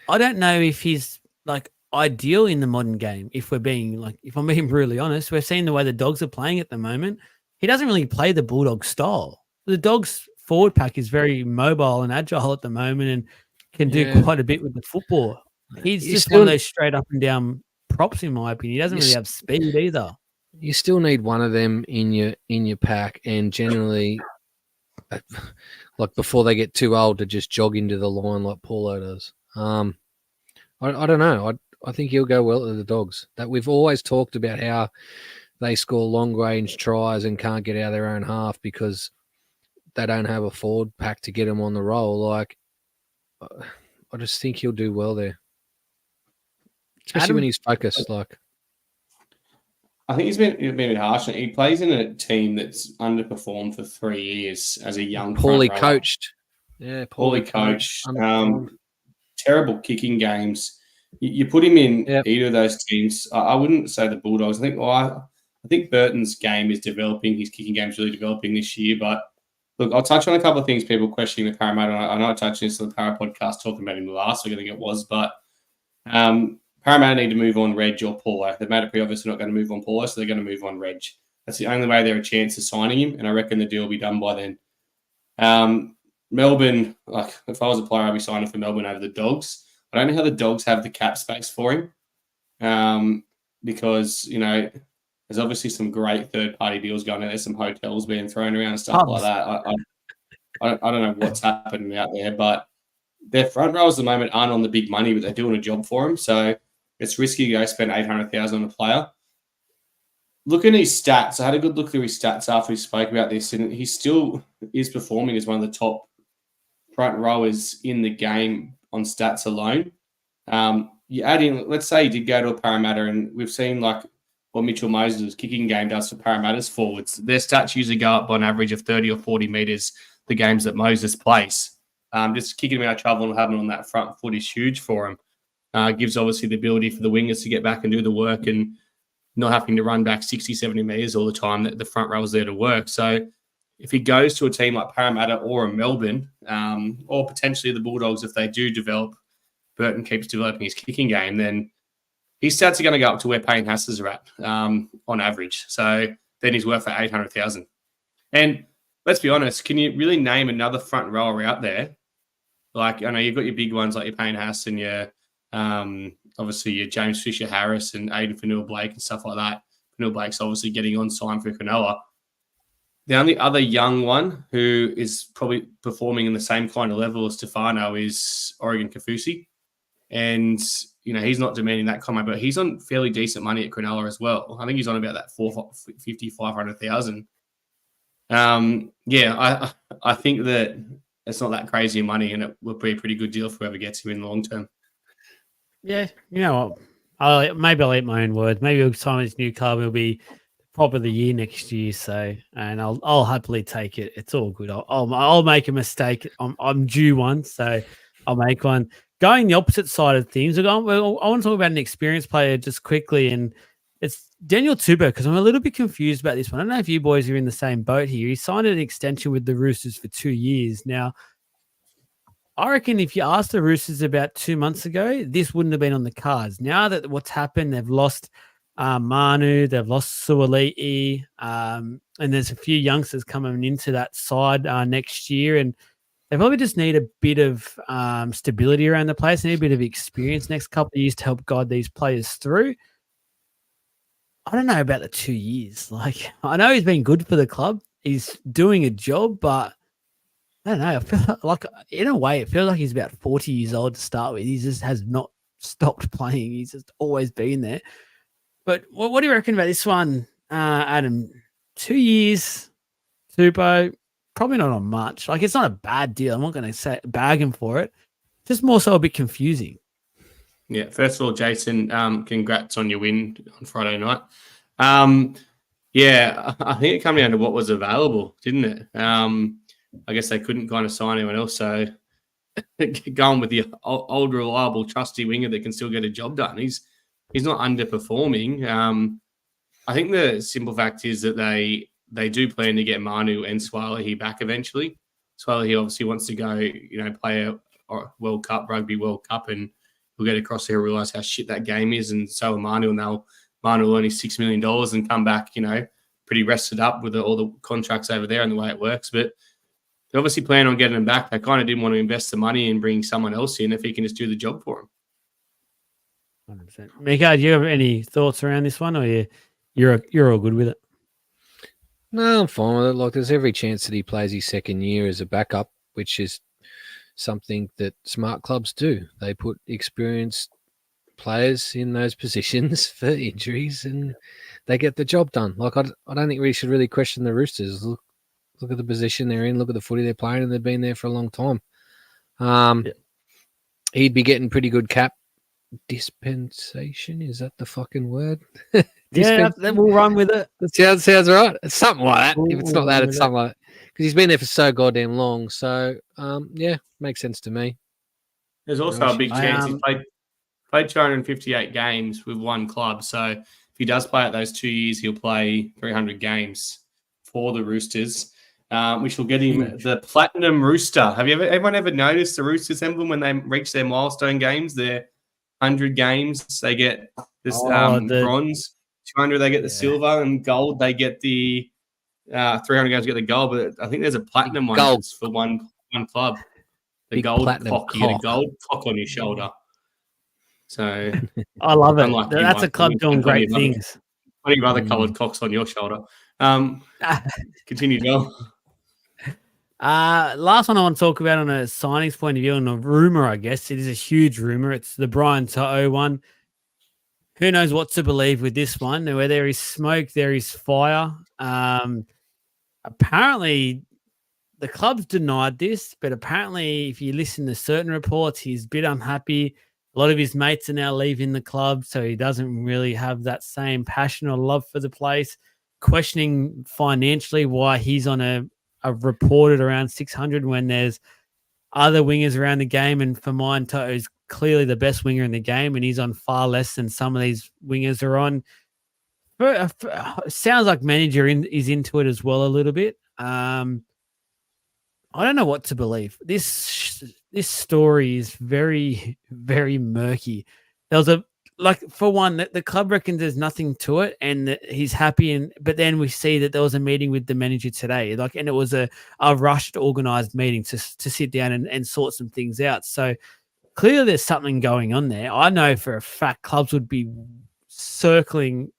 I don't know if he's like ideal in the modern game. If I'm being brutally honest, we're seeing the way the Dogs are playing at the moment. He doesn't really play the Bulldog style. The Dogs forward pack is very mobile and agile at the moment, and can do quite a bit with the football. He's just one of those straight up and down props, in my opinion. He doesn't really have speed either. You still need one of them in your pack, and generally, like before they get too old, to just jog into the line like Paulo does. I don't know. I think he'll go well to the Dogs. That we've always talked about how they score long range tries and can't get out of their own half because they don't have a forward pack to get them on the roll. Like, I just think he'll do well there, especially when he's focused. Like, I think he's been a bit harsh. He plays in a team that's underperformed for 3 years as a young, poorly coached. Yeah, poorly coached. Terrible kicking games. You put him in either of those teams. I wouldn't say the Bulldogs. I think Burton's game is developing. His kicking game is really developing this year. But look, I'll touch on a couple of things. People questioning the Parramatta. I know I touched on this on the Para podcast talking about him last week. I think it was, but Parramatta need to move on Reg or Paulo. The Matapri obviously not going to move on Paulo, so they're going to move on Reg. That's the only way they're a chance of signing him, and I reckon the deal will be done by then. Melbourne, like if I was a player, I'd be signing for Melbourne over the Dogs. I don't know how the Dogs have the cap space for him, because there's obviously some great third-party deals going on. There's some hotels being thrown around and stuff like that. I don't know what's happening out there, but their front rows at the moment aren't on the big money, but they're doing a job for him. So it's risky to go spend $800,000 on a player. Looking at his stats, I had a good look through his stats after we spoke about this, and he still is performing as one of the top front rowers in the game on stats alone. You add in, let's say he did go to a Parramatta, and we've seen like what Mitchell Moses' kicking game does for Parramatta's forwards. Their stats usually go up on average of 30 or 40 metres the games that Moses plays. Just kicking him out of trouble and having him on that front foot is huge for him. Gives obviously the ability for the wingers to get back and do the work and not having to run back 60, 70 metres all the time. That the front row's there to work. So if he goes to a team like Parramatta or a Melbourne, or potentially the Bulldogs, if they do develop, Burton keeps developing his kicking game, then his stats are going to go up to where Payne Hass's are at on average. So then he's worth for $800,000. And let's be honest, can you really name another front rower out there? Like, I know you've got your big ones like your Payne Hass and your obviously your James Fisher Harris and Aden Fanua-Blake and stuff like that. Fanua-Blake's obviously getting on sign for Cronulla. The only other young one who is probably performing in the same kind of level as Stefano is Oregon Kaufusi. And, he's not demanding that comment, but he's on fairly decent money at Cronulla as well. I think he's on about that $500,000. I think that it's not that crazy money, and it will be a pretty good deal for whoever gets him in the long term. Yeah, you know what? I'll eat my own words. Maybe he'll sign his new club. He'll be prop of the year next year. So, and I'll happily take it. It's all good. I'll make a mistake. I'm due one, so I'll make one. Going the opposite side of things, I want to talk about an experienced player just quickly, and it's Daniel Tuber, because I'm a little bit confused about this one. I don't know if you boys are in the same boat here. He signed an extension with the Roosters for 2 years. Now, I reckon if you asked the Roosters about 2 months ago, this wouldn't have been on the cards. Now that what's happened, they've lost Manu, they've lost Suoli'i, and there's a few youngsters coming into that side next year, and they probably just need a bit of stability around the place, need a bit of experience next couple of years to help guide these players through. I don't know about the 2 years. Like, I know he's been good for the club. He's doing a job, but I don't know. I feel like, in a way, it feels like he's about 40 years old to start with. He just has not stopped playing. He's just always been there. But what do you reckon about this one, Adam? 2 years, Tupo, probably not on much. Like, it's not a bad deal. I'm not going to say bag him for it. Just more so a bit confusing. Yeah, first of all, Jason, congrats on your win on Friday night. Yeah, I think it came down to what was available, didn't it? I guess they couldn't kind of sign anyone else, so going with the old, reliable, trusty winger that can still get a job done. He's not underperforming. I think the simple fact is that they do plan to get Manu and Suoli'i back eventually. Suoli'i obviously wants to go, play a World Cup, Rugby World Cup, and we'll get across there and realise how shit that game is, and so will Manu, and Manu will earn $6 million and come back, pretty rested up with all the contracts over there and the way it works. But they obviously plan on getting him back. They kind of didn't want to invest the money and bring someone else in if he can just do the job for him. 100%. Mika, do you have any thoughts around this one, or you're all good with it? No, I'm fine with it. Like, there's every chance that he plays his second year as a backup, which is something that smart clubs do. They put experienced players in those positions for injuries, and they get the job done. Like, I don't think we should really question the Roosters. Look at the position they're in. Look at the footy they're playing, and they've been there for a long time. He'd be getting pretty good cap dispensation. Is that the fucking word? Yeah, then we'll run with it. That sounds right. It's something like that. If it's not that, it's something like that. Because he's been there for so goddamn long. So, yeah, makes sense to me. There's also a big chance he's played 258 games with one club. So if he does play at those 2 years, he'll play 300 games for the Roosters, which will get him the Platinum Rooster. Have everyone ever noticed the Roosters emblem when they reach their milestone games, their 100 games, they get this bronze. 200, they get the silver, and gold, they get the 300 games, get the gold. But I think there's a platinum one that's for one club. The big gold cock. You get a gold cock on your shoulder. So I love it. That's a club doing great things. Plenty of other coloured cocks on your shoulder. Continue, Joel. Last one I want to talk about on a signings point of view, and a rumor, I guess. It is a huge rumor. It's the Brian To'o one. Who knows what to believe with this one? Where there is smoke, there is fire. Apparently, the club's denied this, but apparently, if you listen to certain reports, he's a bit unhappy. A lot of his mates are now leaving the club, so he doesn't really have that same passion or love for the place. Questioning financially why he's on a reported around 600 when there's other wingers around the game, and for mine, To'o's clearly the best winger in the game, and he's on far less than some of these wingers are on. Sounds like manager is into it as well a little bit. I don't know what to believe. This story is very, very murky. There was for one, the club reckons there's nothing to it, and that he's happy. But then we see that there was a meeting with the manager today, and it was a rushed, organised meeting to sit down and sort some things out. So clearly, there's something going on there. I know for a fact clubs would be circling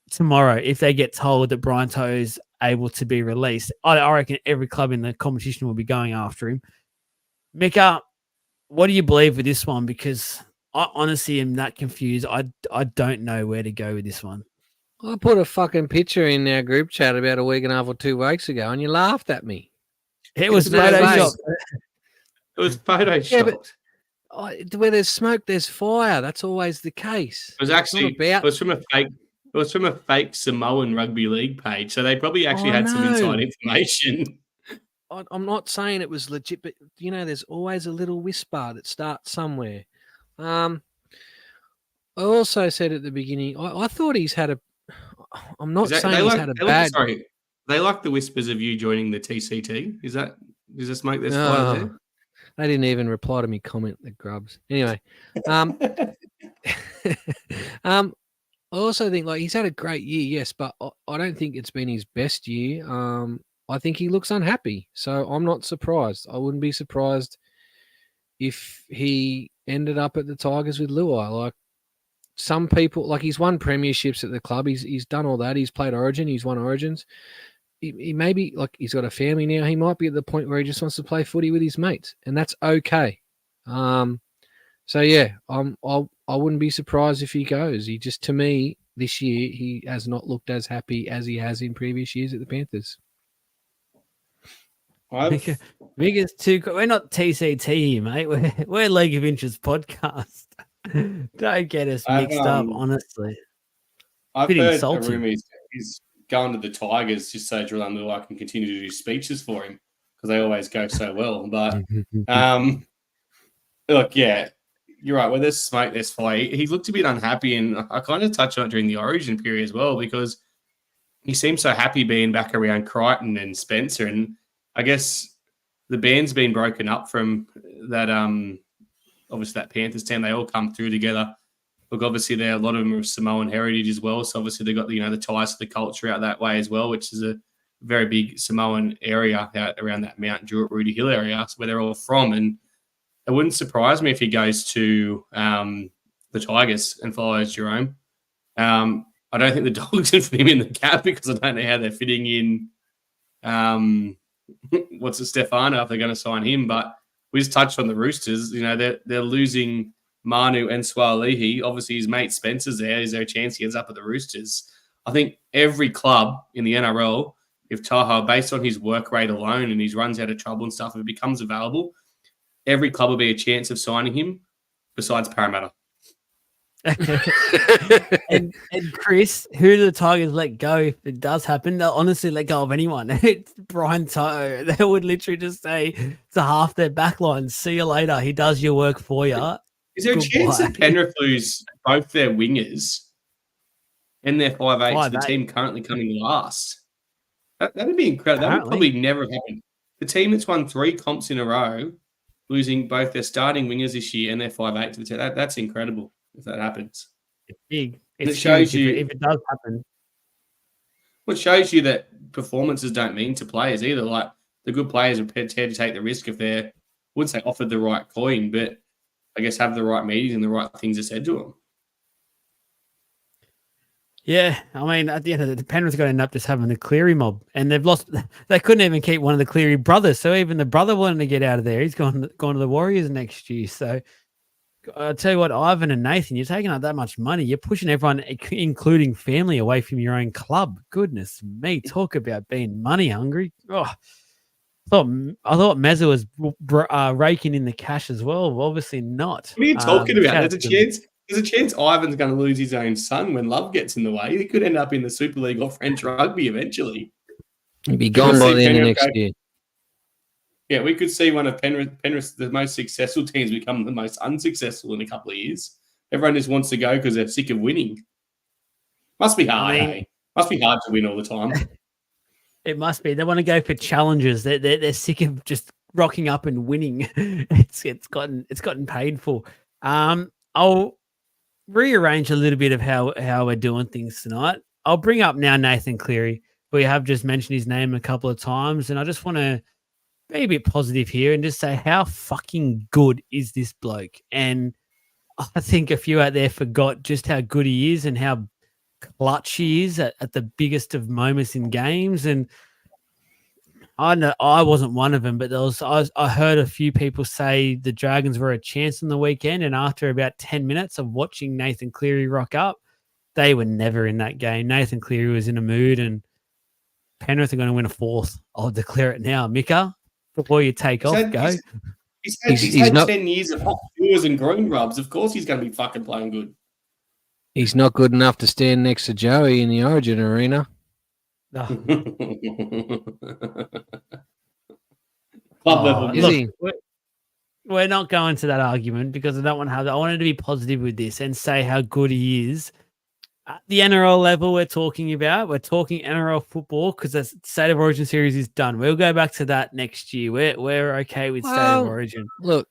tomorrow if they get told that Brian To'o is able to be released. I reckon every club in the competition will be going after him. Mika, what do you believe with this one? Because I honestly am that confused. I don't know where to go with this one. I put a fucking picture in our group chat about a week and a half or 2 weeks ago, and you laughed at me. It was photoshopped. It was photoshopped. Yeah, but where there's smoke, there's fire. That's always the case. It was actually it was from a fake It was from a fake Samoan rugby league page, so they probably actually had some inside information. I'm not saying it was legit, but there's always a little whisper that starts somewhere. I also said at the beginning, I thought he's had a. I'm not saying he's had a bad. Sorry, they like the whispers of you joining the TCT. Does this make this fly there? They didn't even reply to me comment, the grubs. Anyway, I also think he's had a great year, yes, but I don't think it's been his best year. I think he looks unhappy, so I'm not surprised. I wouldn't be surprised if he ended up at the Tigers with LOI. Some people, he's won premierships at the club. He's done all that. He's played Origin. He's won Origins. He maybe he's got a family now. He might be at the point where he just wants to play footy with his mates, and that's okay. So yeah, I wouldn't be surprised if he goes. He just, to me, this year he has not looked as happy as he has in previous years at the Panthers. Biggest two. We're not TCT, mate. We're League of Inches podcast. Don't get us mixed up, honestly. I've heard a rumour he's going to the Tigers just so Jordan Lua can continue to do speeches for him because they always go so well. But look, yeah, you're right. Where there's smoke, there's fire. He looked a bit unhappy, and I kind of touched on it during the Origin period as well because he seemed so happy being back around Crichton and Spencer, and I guess the band's been broken up from that. Obviously, that Panthers team, they all come through together. Look, obviously, a lot of them are of Samoan heritage as well. So obviously, they've got the ties to the culture out that way as well, which is a very big Samoan area out around that Mount Druitt, Rudy Hill area. That's where they're all from. And it wouldn't surprise me if he goes to the Tigers and follows Jerome. I don't think the Dogs can fit him in the cap because I don't know how they're fitting in. Stefano if they're going to sign him, but we just touched on the Roosters. They're losing Manu and Swalihi. Obviously, his mate Spencer's there. Is there a chance he ends up at the Roosters? I think every club in the NRL, if Taha, based on his work rate alone and his runs out of trouble and stuff, if it becomes available, every club will be a chance of signing him besides Parramatta. and Chris, who do the Tigers let go if it does happen? They'll honestly let go of anyone. It's Brian Toto. They would literally just say to half their backline, see you later. He does your work for you. Is there a chance that Penrith lose both their wingers and their 5'8" to the team currently coming last? That would be incredible. That would probably never have happened. The team that's won 3 comps in a row, losing both their starting wingers this year and their 5'8" to the team, that's incredible. If that happens, it's big. It shows you if it does happen. Well, it shows you that performances don't mean to players either. Like the good players are prepared to take the risk if they're, I wouldn't say offered the right coin, but I guess have the right meetings and the right things are said to them. Yeah, I mean, at the end of the Penrith's going to end up just having the Cleary mob, and they've lost. They couldn't even keep one of the Cleary brothers, so even the brother wanted to get out of there. He's gone to the Warriors next year. So I'll tell you what, Ivan and Nathan, you're taking up that much money. You're pushing everyone, including family, away from your own club. Goodness me, talk about being money hungry. Oh, I thought Mezza was raking in the cash as well. Obviously not. What are you talking about? There's a chance Ivan's going to lose his own son when Love gets in the way. He could end up in the Super League or French rugby eventually. He'd be gone by the end of next year. Yeah, we could see one of Penrith's the most successful teams become the most unsuccessful in a couple of years. Everyone just wants to go because they're sick of winning. Must be hard, hey? Must be hard to win all the time. It must be. They want to go for challenges. They're sick of just rocking up and winning. It's gotten painful. I'll rearrange a little bit of how we're doing things tonight. I'll bring up now Nathan Cleary. We have just mentioned his name a couple of times, and I just want to be a bit positive here and just say how fucking good is this bloke. And I think a few out there forgot just how good he is and how clutch he is at the biggest of moments in games. And I know I wasn't one of them, but I heard a few people say the Dragons were a chance on the weekend, and after about 10 minutes of watching Nathan Cleary rock up, they were never in that game. Nathan Cleary was in a mood, and Penrith are going to win a 4th. I'll declare it now. Mika, before you take off, go. He's had 10 years of hot tours and groin rubs. Of course he's going to be fucking playing good. He's not good enough to stand next to Joey in the Origin arena. Oh, Club level. Is look, he? we're not going to that argument because I don't want to have that. I wanted to be positive with this and say how good he is. At the NRL level we're talking NRL football because the State of Origin series is done. We'll go back to that next year. We're okay with State of Origin. Look,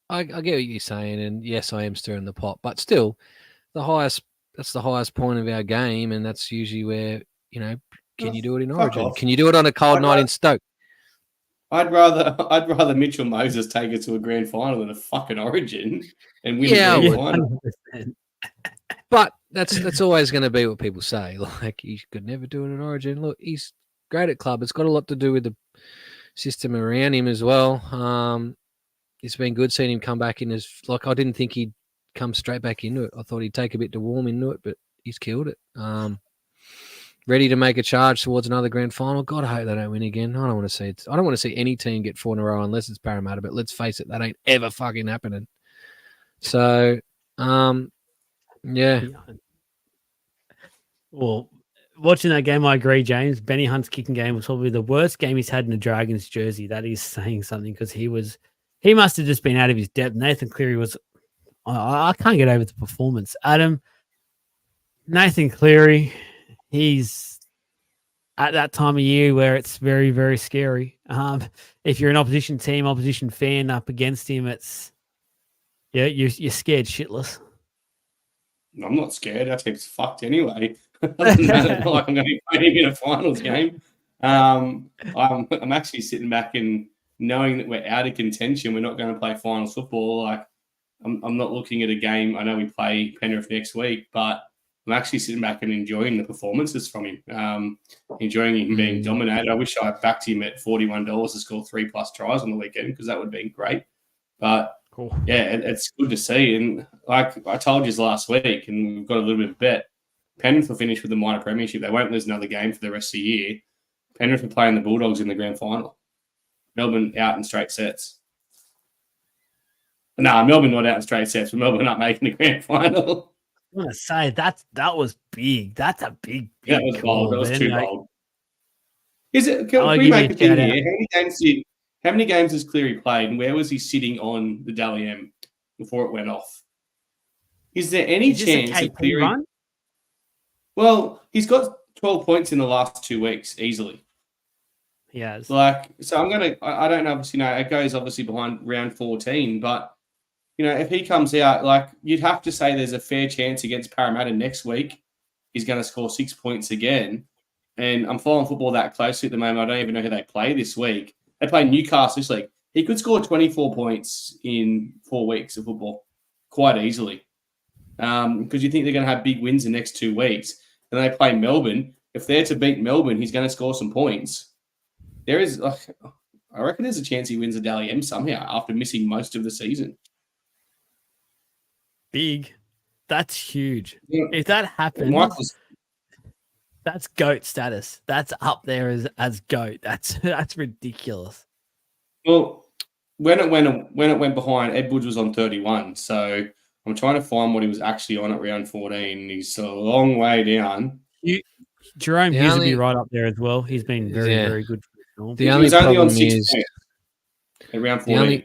I get what you're saying, and yes, I am stirring the pot, but still, that's the highest point of our game, and that's usually where, can you do it in Origin? Off. Can you do it on a cold night in Stoke? I'd rather Mitchell Moses take it to a grand final than a fucking Origin and win Yeah, a I grand would. final. 100%. But that's always going to be what people say. Like, he could never do it in Origin. Look, he's great at club. It's got a lot to do with the system around him as well. It's been good seeing him come back in as, like, I didn't think he'd come straight back into it. I thought he'd take a bit to warm into it, but he's killed it. Ready to make a charge towards another grand final. God, I hope they don't win again. I don't want to see it. I don't want to see any team get 4 in a row unless it's Parramatta, but let's face it, that ain't ever fucking happening. So, yeah. Well, watching that game, I agree, James. Benny Hunt's kicking game was probably the worst game he's had in a Dragons jersey. That is saying something because he must have just been out of his depth. Nathan Cleary was, I can't get over the performance. Adam, Nathan Cleary, he's at that time of year where it's very, very scary. If you're an opposition team, opposition fan up against him, you're scared shitless. I'm not scared. That team's fucked anyway. It doesn't matter. Like I'm going to be playing in a finals game. I'm actually sitting back and knowing that we're out of contention. We're not going to play finals football. Like I'm not looking at a game. I know we play Penrith next week, but I'm actually sitting back and enjoying the performances from him. Enjoying him being dominated. I wish I backed him at $41 to score 3+ tries on the weekend because that would have been great. But cool. Yeah, it's good to see. And like I told you last week, and we've got a little bit of bet, Penrith will finish with the minor premiership. They won't lose another game for the rest of the year. Penrith are playing the Bulldogs in the grand final. Melbourne out in straight sets. No, Melbourne not out in straight sets, but Melbourne not making the grand final. I want to say that was big. That's a big That was call, bold. That was man. too bold. Is it? Can I'll we give make you a thing a shout here? How many games has Cleary played, and where was he sitting on the Dally M before it went off? Is there any chance that Cleary? Run? Well, he's got 12 points in the last 2 weeks easily. He has. Like, so I don't know. Obviously, it goes obviously behind round 14, but if he comes out, like, you'd have to say there's a fair chance against Parramatta next week he's going to score 6 points again. And I'm following football that closely at the moment. I don't even know who they play this week. They play Newcastle this week. He could score 24 points in 4 weeks of football quite easily. Because you think they're going to have big wins the next 2 weeks. And they play Melbourne. If they're to beat Melbourne, he's going to score some points. I reckon there's a chance he wins the Dally M somehow after missing most of the season. Big. That's huge. Yeah. If that happens, that's GOAT status. That's up there as GOAT. That's ridiculous. Well, when it went behind, Ed Woods was on 31. So I'm trying to find what he was actually on at round 14. He's a long way down. Jerome Hughes would be right up there as well. He's been very, very good for the film. The only problem is at round 14.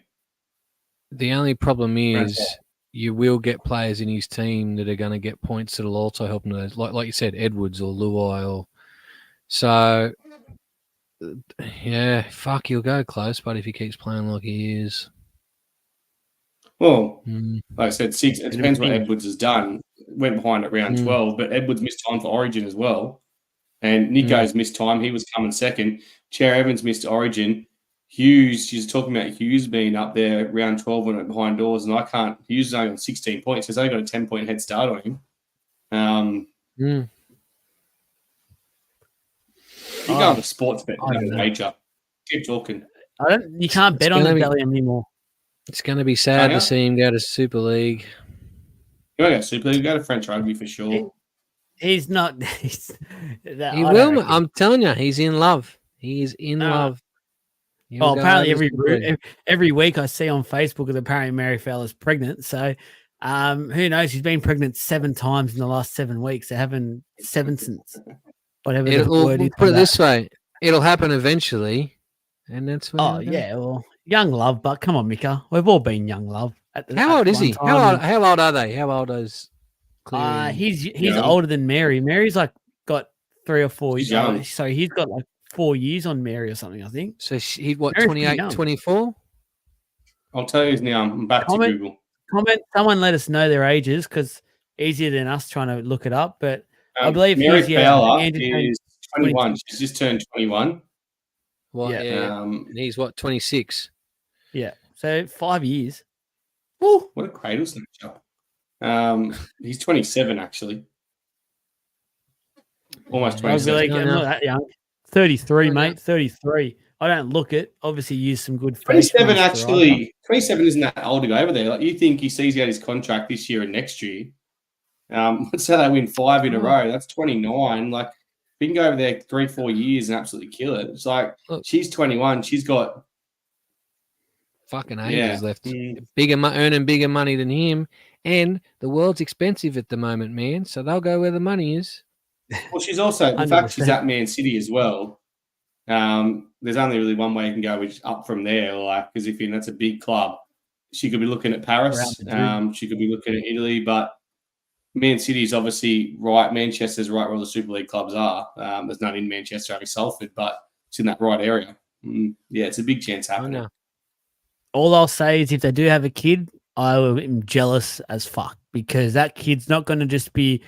The only problem is you will get players in his team that are going to get points that'll also help him. Like you said, Edwards or LOI so. Yeah, he'll go close, but if he keeps playing like he is. Well, like I said, 6. It depends what Edwards has done. Went behind at round 12, but Edwards missed time for Origin as well. And Nico's missed time. He was coming second. Chair Evans missed Origin. Hughes, she's talking about Hughes being up there round 12 and behind doors, and Hughes is only on 16 points. He's only got a 10-point head start on him. You go on the sports bet major. Keep talking. You can't bet on the belly anymore. It's going to be sad to see him go to Super League. You won't go Super League. Go to French rugby for sure. He's not. He will. I'm telling you, he's in love. He is in love. Well, apparently every week I see on Facebook that apparently Mary Fella's pregnant. So Who knows? She's been pregnant 7 times in the last 7 weeks. They're having 7 since whatever the word We'll is. put it this way: it'll happen eventually, and that's when. Oh yeah, well, young love, but come on, Mika, we've all been young love. How old is he? Time. How old are they? How old is Cleary? He's older than Mary. Mary's like got 3 or 4 She's years. young. So he's got like 4 years on Mary or something, I think. So he's what, Mary's 28, young. 24? I'll tell you now. I'm back to Google. Someone let us know their ages because easier than us trying to look it up. But I believe Mary he's Fowler is 21. She's just turned 21. What? Yeah. And he's what, 26? Yeah. So 5 years. Woo, what a cradle snatcher. He's 27 actually. Almost 27. I'm not that young. 33, mate. 33. I don't look it. Obviously, use some good. 27 actually. 27 isn't that old to go over there. Like you think he sees out his contract this year and next year. Let's say they win 5 in a row. That's 29. Like we can go over there 3-4 years and absolutely kill it. It's like she's 21. She's got fucking ages left. Earning bigger money than him, and the world's expensive at the moment, man. So they'll go where the money is. Well, she's also the 100%. Fact she's at Man City as well. There's only really one way you can go, which is up from there. Like, because that's a big club, she could be looking at Paris. She could be looking at Italy, but Man City's obviously right. Manchester's right where all the Super League clubs are. There's none in Manchester, only Salford, but it's in that right area. Yeah, it's a big chance happening. All I'll say is if they do have a kid, I am jealous as fuck because that kid's not going to just be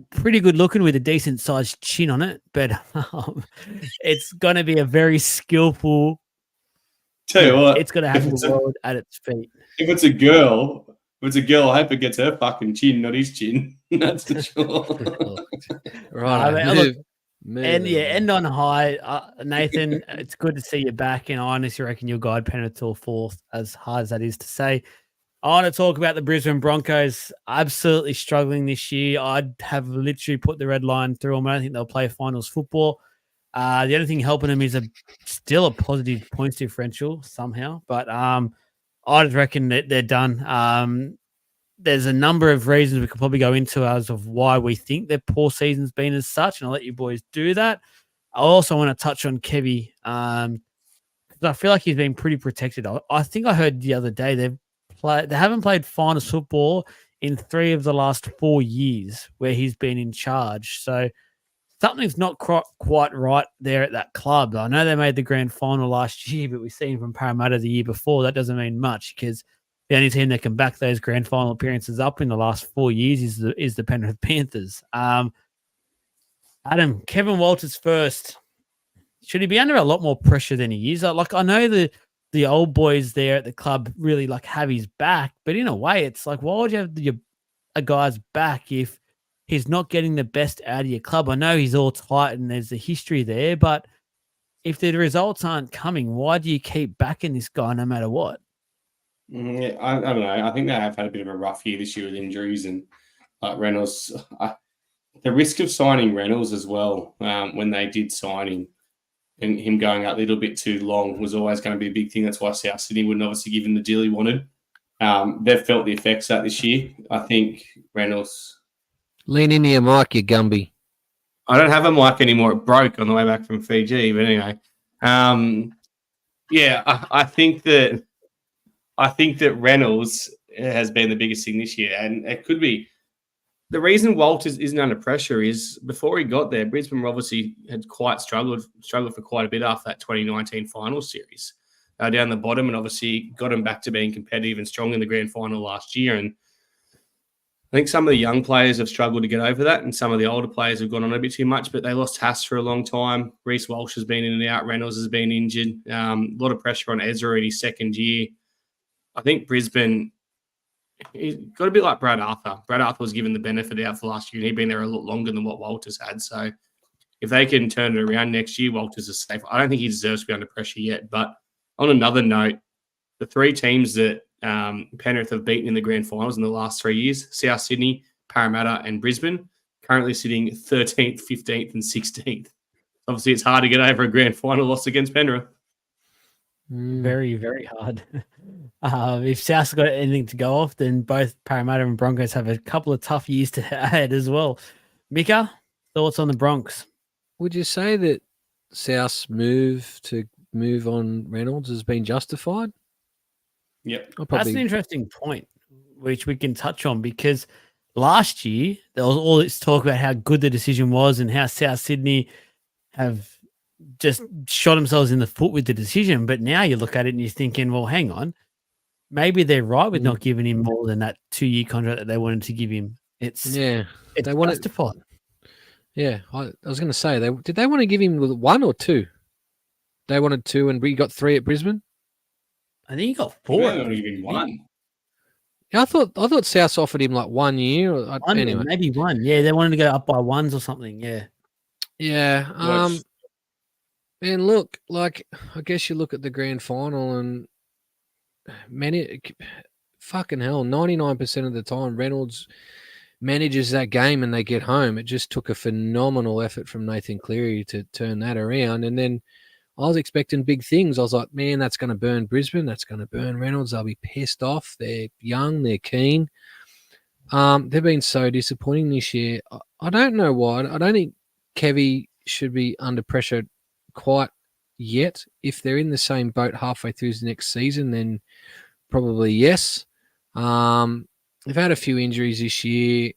pretty good looking with a decent sized chin on it, but it's going to be a very skillful. Tell you what, it's going to have the world at its feet. If it's a girl, I hope it gets her fucking chin, not his chin. That's for sure. Right. End on high. Nathan, it's good to see you back, and I honestly reckon you'll guide Penrith till 4th, as hard as that is to say. I want to talk about the Brisbane Broncos. Absolutely struggling this year. I'd have literally put the red line through them. I don't think they'll play finals football. The only thing helping them is still a positive points differential somehow, but I just reckon that they're done. There's a number of reasons we could probably go into as of why we think their poor season's been as such, and I'll let you boys do that. I also want to touch on Kevy because I feel like he's been pretty protected. I think I heard the other day they haven't played finals football in 3 of the last 4 years where he's been in charge. So something's not quite right there at that club. I know they made the grand final last year, but we've seen from Parramatta the year before. That doesn't mean much because the only team that can back those grand final appearances up in the last 4 years is the Penrith Panthers. Adam, Kevin Walters first. Should he be under a lot more pressure than he is? Like I know the old boys there at the club really like have his back, but in a way, it's like why would you have a guy's back if he's not getting the best out of your club? I know he's all tight and there's a history there, but if the results aren't coming, why do you keep backing this guy no matter what? Yeah, I don't know. I think they have had a bit of a rough year this year with injuries and Reynolds. The risk of signing Reynolds as well when they did sign him and him going out a little bit too long was always going to be a big thing. That's why South Sydney wouldn't obviously give him the deal he wanted. They've felt the effects of that this year. I think Reynolds. Lean into your mic, you Gumby. I don't have a mic anymore. It broke on the way back from Fiji. But anyway, I think that Reynolds has been the biggest thing this year, and it could be the reason Walters isn't under pressure is before he got there, Brisbane obviously had quite struggled for quite a bit after that 2019 final series down the bottom, and obviously got him back to being competitive and strong in the grand final last year. And I think some of the young players have struggled to get over that, and some of the older players have gone on a bit too much, but they lost Haas for a long time. Reece Walsh has been in and out. Reynolds has been injured. A lot of pressure on Ezra in his second year. I think Brisbane got a bit like Brad Arthur. Brad Arthur was given the benefit out for last year, and he'd been there a lot longer than what Walters had. So if they can turn it around next year, Walters is safe. I don't think he deserves to be under pressure yet. But on another note, the 3 teams that Penrith have beaten in the grand finals in the last 3 years, South Sydney, Parramatta and Brisbane, currently sitting 13th, 15th and 16th. Obviously, it's hard to get over a grand final loss against Penrith. Very, very hard. If South's got anything to go off, then both Parramatta and Broncos have a couple of tough years to ahead as well. Mika, thoughts on the Bronx? Would you say that South's move on Reynolds has been justified? Yep. That's an interesting point, which we can touch on, because last year there was all this talk about how good the decision was and how South Sydney have just shot themselves in the foot with the decision. But now you look at it and you're thinking, well, hang on, maybe they're right with not giving him more than that 2-year contract that they wanted to give him. It's they justified. Yeah, I was going to say, did they want to give him 1 or 2? They wanted 2, and we got 3 at Brisbane. I think he got 4. They only give him 1. Yeah, I thought South offered him like 1 year. Anyway, maybe 1. Yeah, they wanted to go up by 1s or something. Yeah. Yeah. And look, like, I guess you look at the grand final, and fucking hell, 99% of the time Reynolds manages that game and they get home. It just took a phenomenal effort from Nathan Cleary to turn that around. And then I was expecting big things. I was like, man, that's going to burn Brisbane. That's going to burn Reynolds. They'll be pissed off. They're young. They're keen. They've been so disappointing this year. I don't know why. I don't think Kevy should be under pressure quite yet. If they're in the same boat halfway through the next season, then probably yes. They've had a few injuries this year,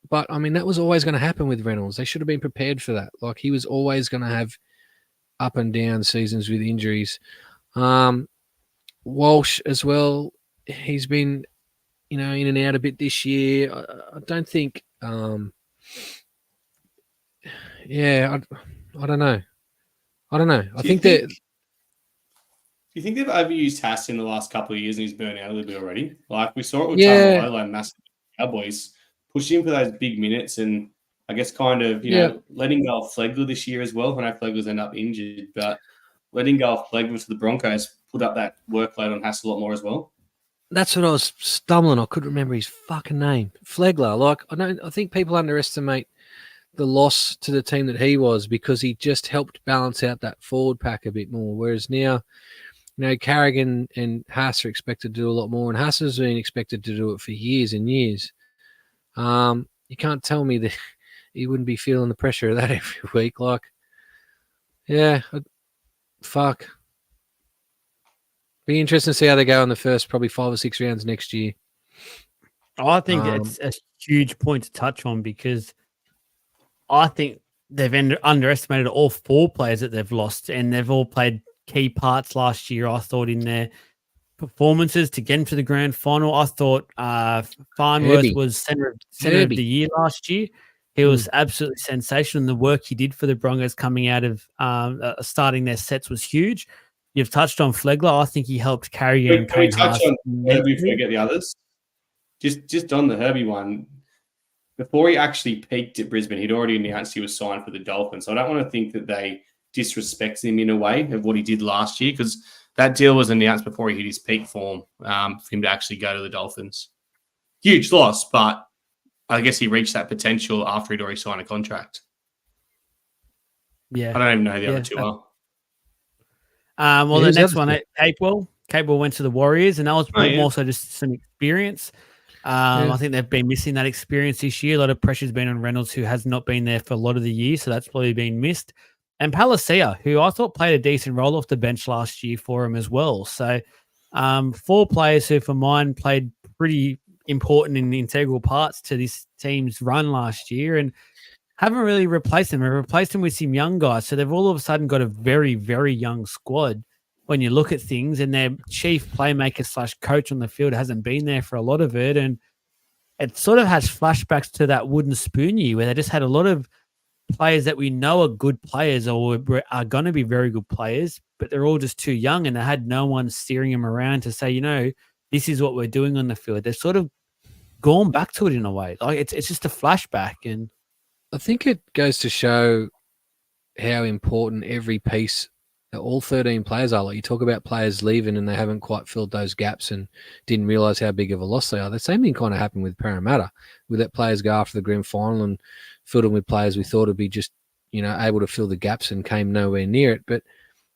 but I mean, that was always going to happen with Reynolds. They should have been prepared for that. Like, he was always going to have up and down seasons with injuries. Walsh as well. He's been, in and out a bit this year. I don't think, I don't know. I think that. Do you think they've overused Haas in the last couple of years and he's burnt out a little bit already? Like, we saw it with Tamalolo, massive Cowboys, pushing him for those big minutes, and I guess kind of, letting go of Flegler this year as well. I know Flegler's ended up injured, but letting go of Flegler to the Broncos put up that workload on Haas a lot more as well. That's what I was stumbling. I couldn't remember his fucking name. Flegler. Like, I think people underestimate the loss to the team that he was, because he just helped balance out that forward pack a bit more. Whereas now, Carrigan and Haas are expected to do a lot more, and Haas has been expected to do it for years and years. You can't tell me that he wouldn't be feeling the pressure of that every week. Like, fuck. Be interesting to see how they go in the first probably 5 or 6 rounds next year. I think it's a huge point to touch on, because I think they've underestimated all 4 players that they've lost, and they've all played key parts last year, I thought, in their performances to get into the grand final. I thought Farnworth was center of the year last year. He was absolutely sensational, and the work he did for the Broncos coming out of starting their sets was huge. You've touched on Flegler. I think he helped carry and Can we touch on Herbie before we get the others? Just on the Herbie one, before he actually peaked at Brisbane, he'd already announced he was signed for the Dolphins. So I don't want to think that they disrespect him in a way of what he did last year, because that deal was announced before he hit his peak form for him to actually go to the Dolphins. Huge loss, but I guess he reached that potential after he'd already signed a contract. Yeah. I don't even know who the other two are. Well, the next one, Capewell. Capewell went to the Warriors, and that was more so just some experience. I think they've been missing that experience this year. A lot of pressure's been on Reynolds, who has not been there for a lot of the year, so that's probably been missed. And Palacia, who I thought played a decent role off the bench last year for him as well. So 4 players who, for mine, played pretty important and integral parts to this team's run last year, and haven't really replaced them. They've replaced them with some young guys. So they've all of a sudden got a very, very young squad when you look at things, and their chief playmaker / coach on the field hasn't been there for a lot of it. And it sort of has flashbacks to that wooden spoon year, where they just had a lot of players that we know are good players or are going to be very good players, but they're all just too young, and they had no one steering them around to say, this is what we're doing on the field. They've sort of gone back to it in a way. Like, it's just a flashback. And I think it goes to show how important every piece, all 13 players are. Like, you talk about players leaving and they haven't quite filled those gaps and didn't realise how big of a loss they are. The same thing kind of happened with Parramatta. We let players go after the grand final and filled them with players we thought would be just, able to fill the gaps, and came nowhere near it. But,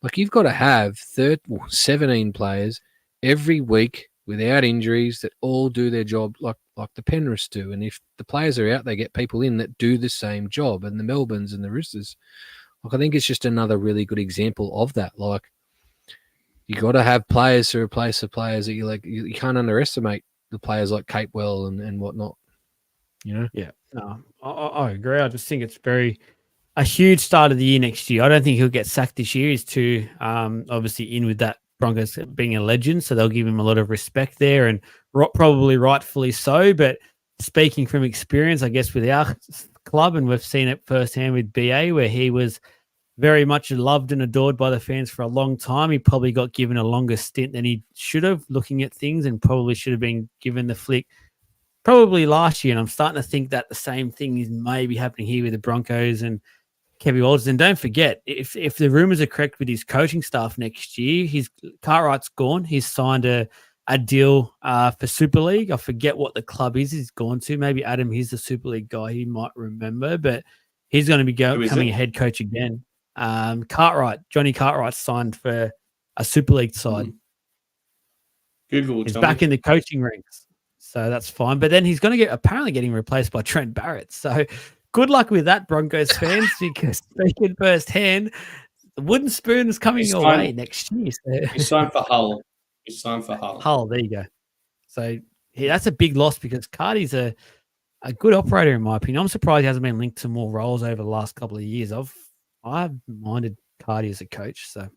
like, you've got to have 17 players every week without injuries that all do their job like the Penriths do. And if the players are out, they get people in that do the same job, and the Melbournes and the Roosters. Like, I think it's just another really good example of that. Like, you got to have players to replace the players that you can't underestimate the players like Capewell and whatnot. You know? Yeah, no, I agree. I just think it's a huge start of the year next year. I don't think he'll get sacked this year. He's too obviously in with that Broncos being a legend, so they'll give him a lot of respect there, and probably rightfully so. But speaking from experience, I guess with our club, and we've seen it firsthand with BA, where he was very much loved and adored by the fans for a long time. He probably got given a longer stint than he should have, looking at things, and probably should have been given the flick probably last year. And I'm starting to think that the same thing is maybe happening here with the Broncos and Kevin Walters. And don't forget, if the rumors are correct with his coaching staff next year, his Cartwright's gone. He's signed a deal for Super League. I forget what the club is he's gone to. Maybe Adam, he's the Super League guy. He might remember, but he's going to be becoming a head coach again. Johnny Cartwright signed for a Super League side. Google. He's back in the coaching ranks, so that's fine. But then he's going to apparently getting replaced by Trent Barrett. So good luck with that, Broncos fans, because speaking firsthand, the wooden spoon is coming your way next year. So. He's signed for Hull. Hull, there you go. So that's a big loss, because Cardi's a good operator in my opinion. I'm surprised he hasn't been linked to more roles over the last couple of years. I've minded Cardi as a coach. So,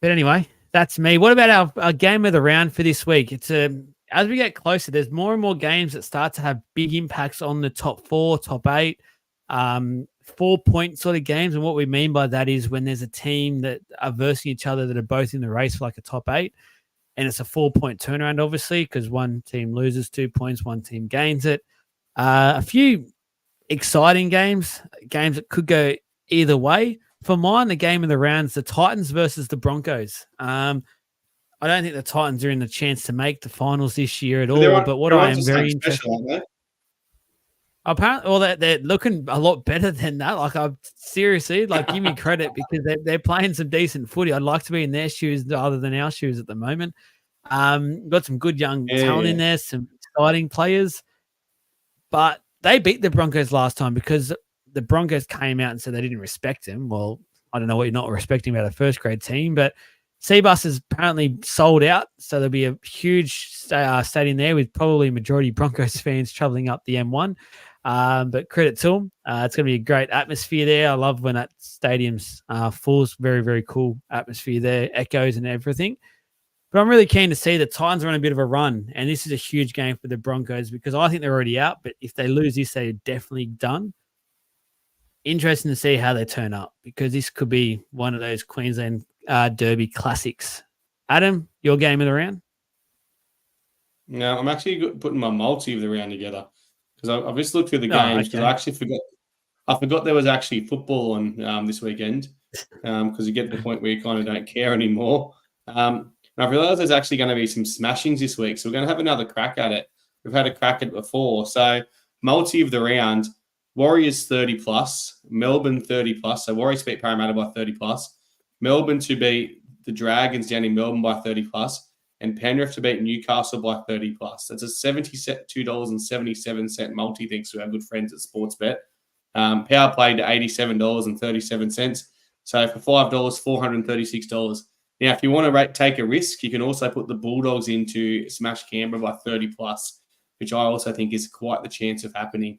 but anyway, that's me. What about our game of the round for this week? It's as we get closer, there's more and more games that start to have big impacts on the top 4, top 8, 4-point sort of games. And what we mean by that is when there's a team that are versing each other that are both in the race for like a top 8, and it's a 4-point turnaround, obviously, because one team loses 2 points, one team gains it. A few exciting games that could go either way. For mine, the game of the rounds, the Titans versus the Broncos. I don't think the Titans are in the chance to make the finals this year at all. But what I am very interested in, apparently, they're looking a lot better than that. Like, seriously, give me credit, because they're playing some decent footy. I'd like to be in their shoes rather than our shoes at the moment. Got some good young talent in there, some exciting players, but they beat the Broncos last time because the Broncos came out and said they didn't respect him. Well, I don't know what you're not respecting about a first grade team, but Seabus is apparently sold out, so there'll be a huge stadium there with probably majority Broncos fans traveling up the M1. But credit to them. It's going to be a great atmosphere there. I love when that stadium's full. It's very, very cool atmosphere there, echoes and everything. But I'm really keen to see the Titans are on a bit of a run, and this is a huge game for the Broncos, because I think they're already out, but if they lose this, they're definitely done. Interesting to see how they turn up, because this could be one of those Queensland Derby classics. Adam, your game of the round? No, I'm actually putting my multi of the round together, because I've just looked through the games, because I actually forgot there was actually football on this weekend, because you get to the point where you kind of don't care anymore. And I realised there's actually going to be some smashings this week, so we're going to have another crack at it. We've had a crack at it before. So multi of the round, Warriors 30 plus, Melbourne 30 plus. So Warriors beat Parramatta by 30 plus, Melbourne to beat the Dragons down in Melbourne by 30 plus, and Penrith to beat Newcastle by 30 plus. That's a $72.77 multi, thanks to our good friends at Sportsbet. Power play to $87.37. So for $5, $436. Now, if you want to take a risk, you can also put the Bulldogs in to smash Canberra by 30 plus, which I also think is quite the chance of happening.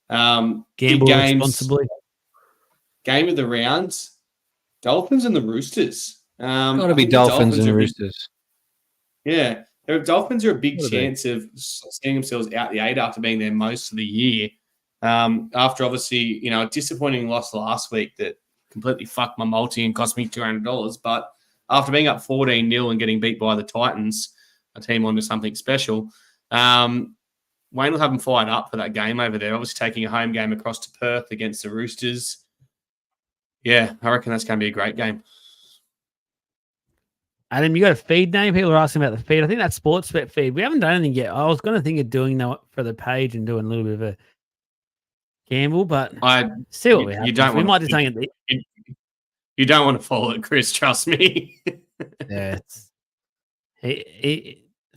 Gamble responsibly. Game of the rounds, Dolphins and the Roosters. Got to be Dolphins and Roosters. Yeah. The Dolphins are a big chance of seeing themselves out the 8 after being there most of the year. After obviously, a disappointing loss last week that completely fucked my multi and cost me $200. But after being up 14-0 and getting beat by the Titans, a team onto something special, Wayne will have them fired up for that game over there. Obviously taking a home game across to Perth against the Roosters. Yeah, I reckon that's going to be a great game. Adam, you got a feed name? People are asking about the feed. I think that's Sportsbet feed. We haven't done anything yet. I was going to think of doing that for the page and doing a little bit of a gamble, but see what we have. We might do something. You don't want to follow it, Chris. Trust me. Yeah,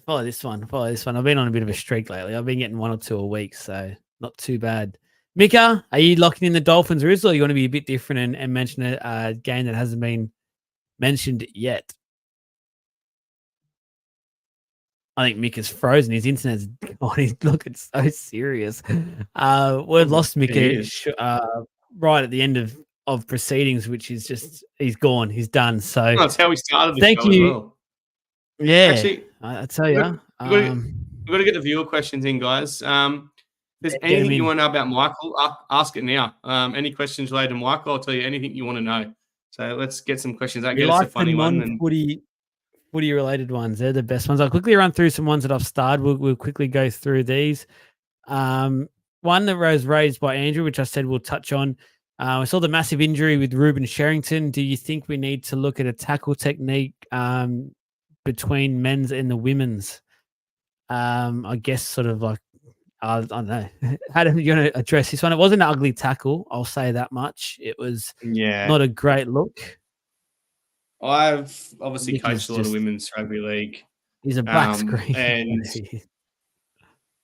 Follow this one. Follow this one. I've been on a bit of a streak lately. I've been getting 1 or 2 a week, so not too bad. Mika, are you locking in the Dolphins Rizzle, or you want to be a bit different and mention a game that hasn't been mentioned yet? I think Mika's frozen. His internet's gone. He's looking so serious. We've lost Mika right at the end of proceedings, which is just he's gone. He's done. So that's how we started the thank show you. as well. Yeah, Actually, I tell you, we've got to get the viewer questions in, guys. If there's anything you want to know about Michael, ask it now. Any questions related to Michael, I'll tell you anything you want to know. So let's get some questions out. We Get us a like funny the one. non-footy related ones. They're the best ones. I'll quickly run through some ones that I've starred. We'll quickly go through these. One that was raised by Andrew, which I said we'll touch on. I saw the massive injury with Ruben Sherrington. Do you think we need to look at a tackle technique between men's and the women's? I guess sort of like, I don't know. How do you want to address this one? It wasn't an ugly tackle. I'll say that much. It was not a great look. I've obviously coached a lot of women's rugby league. He's a black screen. And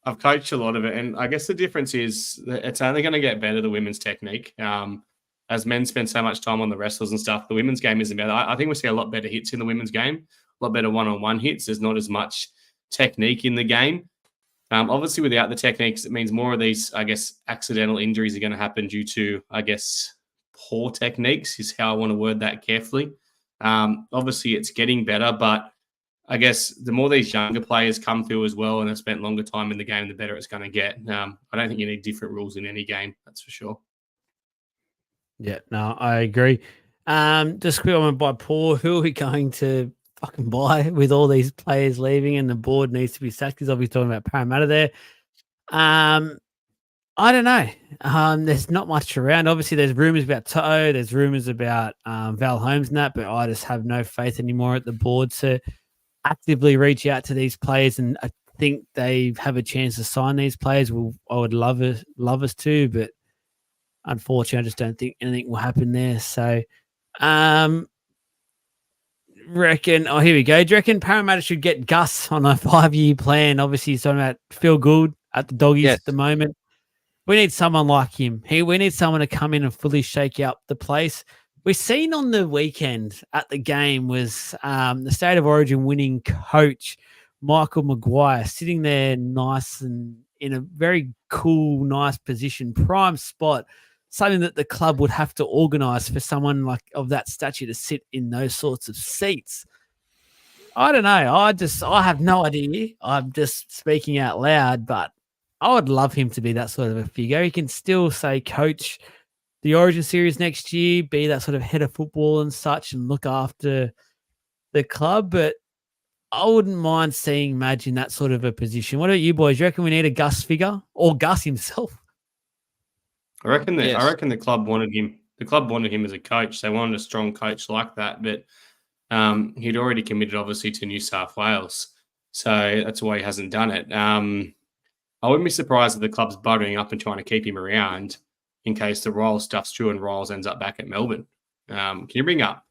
I've coached a lot of it. And I guess the difference is that it's only going to get better, the women's technique. As men spend so much time on the wrestlers and stuff, the women's game isn't better. I think we see a lot better hits in the women's game, a lot better one-on-one hits. There's not as much technique in the game. Obviously, without the techniques, it means more of these, I guess, accidental injuries are going to happen due to, I guess, poor techniques is how I want to word that carefully. Obviously, it's getting better, but I guess the more these younger players come through as well and have spent longer time in the game, the better it's going to get. I don't think you need different rules in any game, that's for sure. Yeah, no, I agree. Just quick on by Paul, who are we going to fucking buy with all these players leaving and the board needs to be sacked? Because I'll be talking about Parramatta there. I don't know. There's not much around. Obviously, there's rumors about Toto. There's rumors about Val Holmes and that, but I just have no faith anymore at the board to actively reach out to these players, and I think they have a chance to sign these players. I would love us to, but unfortunately, I just don't think anything will happen there. So, reckon. Oh, here we go. Do you reckon Parramatta should get Gus on a 5-year plan? Obviously, he's talking about Phil Gould at the Doggies at the moment. We need someone like him. We need someone to come in and fully shake up the place. We've seen on the weekend at the game was the State of Origin winning coach, Michael Maguire, sitting there nice and in a very cool, nice position, prime spot, something that the club would have to organise for someone like of that stature to sit in those sorts of seats. I don't know. I have no idea. I'm just speaking out loud, but I would love him to be that sort of a figure. He can still say coach the Origin series next year, be that sort of head of football and such and look after the club. But I wouldn't mind seeing Madge in that sort of a position. What about you boys? You reckon we need a Gus figure or Gus himself? I reckon the club wanted him. The club wanted him as a coach. They wanted a strong coach like that, but he'd already committed, obviously, to New South Wales. So that's why he hasn't done it. I wouldn't be surprised if the club's buttering up and trying to keep him around in case the Royals stuff's true and Royals ends up back at Melbourne. Can you bring up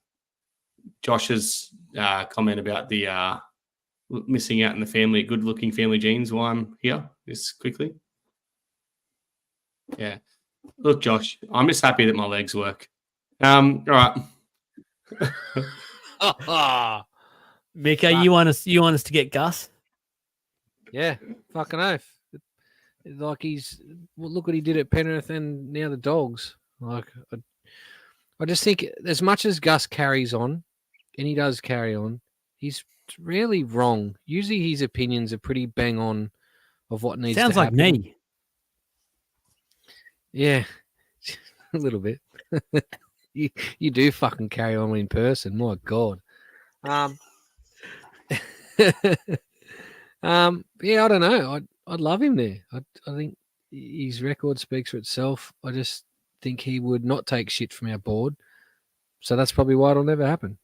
Josh's comment about the missing out in the family, good-looking family genes while I'm here, just quickly? Yeah. Look, Josh, I'm just happy that my legs work. All right. Mika, you want us to get Gus? Yeah, fucking oath. Like look what he did at Penrith and now the Dogs. Like I just think as much as Gus carries on, and he does carry on, he's really wrong. Usually his opinions are pretty bang on of what needs to happen. Sounds like me. Yeah, a little bit. you do fucking carry on in person. My God. Yeah, I don't know. I'd love him there. I think his record speaks for itself. I just think he would not take shit from our board. So that's probably why it'll never happen.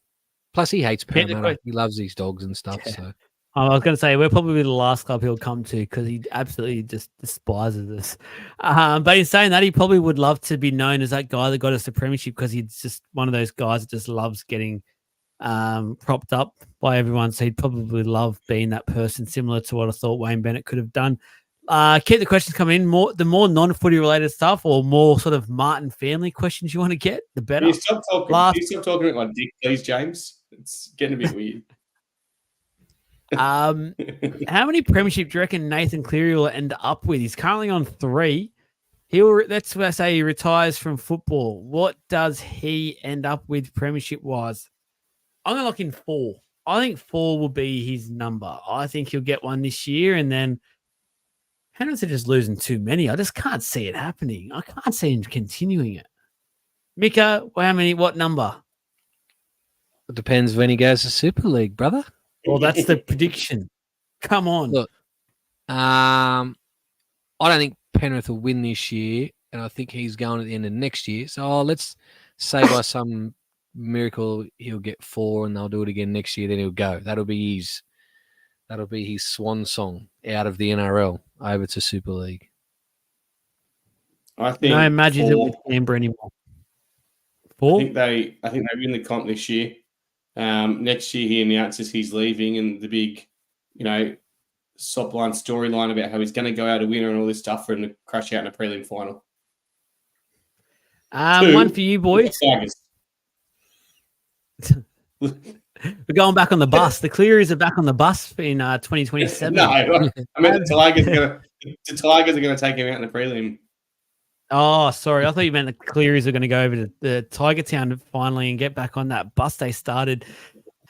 Plus, he hates Parramatta. He loves these dogs and stuff. Yeah. So I was going to say, we're probably the last club he'll come to because he absolutely just despises us. But in saying that, he probably would love to be known as that guy that got us the premiership because he's just one of those guys that just loves getting propped up by everyone. So he'd probably love being that person, similar to what I thought Wayne Bennett could have done. Keep the questions coming in. The more non-footy related stuff, or more sort of Martin family questions you want to get, the better. Can you stop talking about my dick, please, James? It's getting a bit weird. How many premiership do you reckon Nathan Cleary will end up with? He's currently on 3. That's what I say. He retires from football. What does he end up with premiership wise? I'm gonna look in 4. I think 4 will be his number. I think he'll get one this year, and then Penrith are just losing too many. I just can't see it happening. I can't see him continuing it. Mika, what number? It depends when he goes to Super League, brother. Well, that's the prediction. Come on. Look, I don't think Penrith will win this year, and I think he's going at the end of next year. So let's say by some miracle he'll get 4 and they'll do it again next year, then he'll go. That'll be his swan song out of the NRL over to Super League. I think no imagine it with Canberra anymore. 4? I think they win the comp this year. Next year he announces he's leaving, and the big, soft line storyline about how he's going to go out a winner and all this stuff for him to crash out in a prelim final. 2, one for you boys. We're going back on the bus. The Clearys are back on the bus in 2027. No, I mean the Tigers are going to take him out in the prelim. Oh, sorry. I thought you meant the Clearys are going to go over to the Tiger Town finally and get back on that bus they started.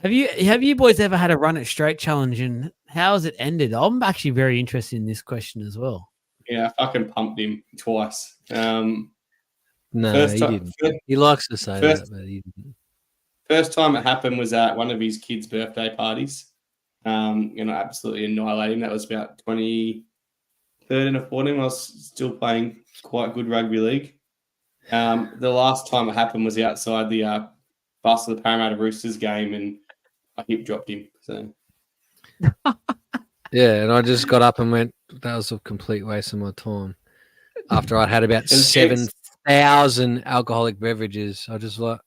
Have you boys ever had a run at straight challenge, and how has it ended? I'm actually very interested in this question as well. Yeah, I fucking pumped him twice. No, he didn't. He likes to say that, but he didn't. First time it happened was at one of his kids' birthday parties. Absolutely annihilate him. That was about 2013 or 14 when I was still playing quite good rugby league. The last time it happened was outside the bus of the Parramatta Roosters game, and I hip dropped him. So yeah, and I just got up and went, that was a complete waste of my time. After I'd had about 7,000 alcoholic beverages, I just like,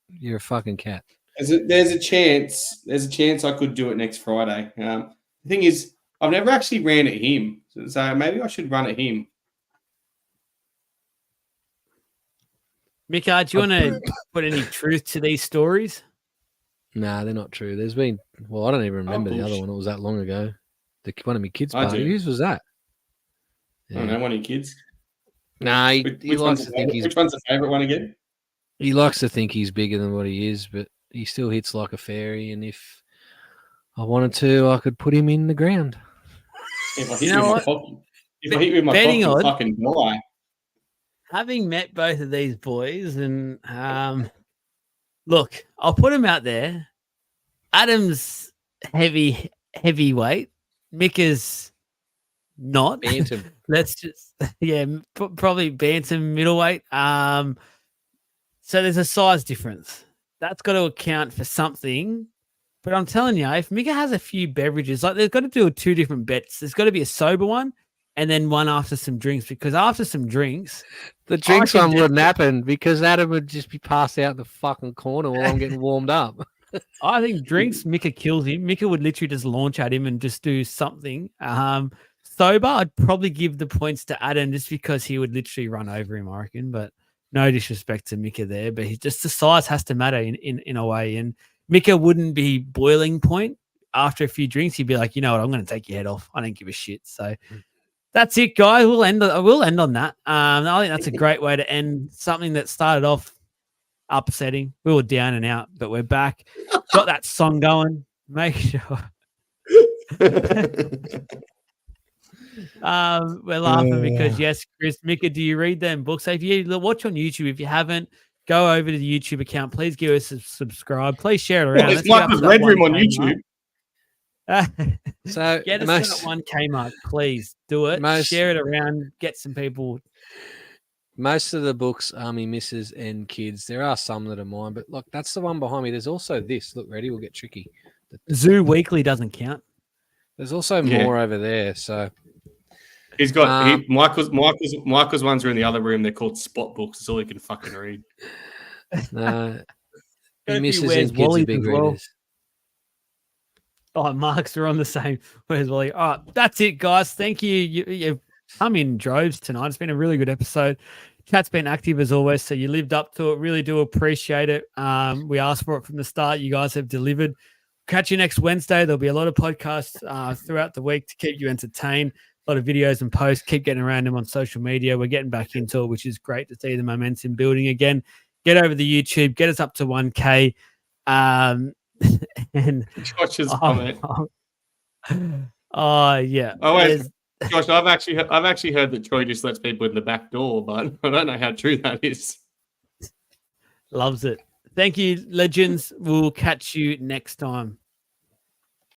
you're a fucking cat. There's a chance I could do it next Friday. The thing is, I've never actually ran at him, so maybe I should run at him. Mika, do you want to put any truth to these stories? Nah, they're not true. There's been, I don't even remember the other one. It was that long ago. One of my kids' parties. Whose was that? Yeah. I don't know, one of your kids. Nah, he likes to think which one's the favourite one again? He likes to think he's bigger than what he is, but he still hits like a fairy. And if I wanted to, I could put him in the ground. If I hit you with my coffee, you'll fucking die. Having met both of these boys, and look, I'll put him out there. Adam's heavyweight. Mika's not. Bantam. Let's just, probably bantam middleweight. So there's a size difference. That's got to account for something. But I'm telling you, if Mika has a few beverages, like they've got to do 2 different bets. There's got to be a sober one and then one after some drinks, because after some drinks, the drinks one wouldn't happen because Adam would just be passed out in the fucking corner while I'm getting warmed up. I think drinks, Mika kills him. Mika would literally just launch at him and just do something. Sober, I'd probably give the points to Adam just because he would literally run over him, I reckon. But no disrespect to Mika there, but the size has to matter in a way. And Mika wouldn't be boiling point after a few drinks. He'd be like, you know what, I'm going to take your head off. I don't give a shit. So that's it, guys. We'll end on that. I think that's a great way to end something that started off upsetting. We were down and out, but we're back. Got that song going. Make sure. We're laughing because yes, Chris, Mika, do you read them books? So if you watch on YouTube, if you haven't, go over to the YouTube account. Please give us a subscribe. Please share it around. It's Michael's Red Room on YouTube. So get us to that 1K mark, please do it. Share it around. Get some people. Most of the books, Army Misses and Kids. There are some that are mine, but look, that's the one behind me. There's also this. Look, ready? We'll get tricky. Zoo Weekly doesn't count. There's also more over there. So he's got Michael's ones are in the other room. They're called spot books. It's all he can fucking read. He Got a few misses Where's and kids are Wally's big as well. readers. Oh, Marks are on the same. Where's Wally? All right, that's it, guys. Thank you. You've come in droves tonight. It's been a really good episode. Chat's been active as always, so you lived up to it. Really do appreciate it. We asked for it from the start. You guys have delivered. Catch you next Wednesday. There'll be a lot of podcasts throughout the week to keep you entertained. A lot of videos and posts. Keep getting around them on social media. We're getting back into it, which is great to see the momentum building again. Get over the YouTube. Get us up to 1K. And Josh's comment. Yeah. Josh, I've actually heard that Troy just lets people in the back door, but I don't know how true that is. Loves it. Thank you, legends. We'll catch you next time.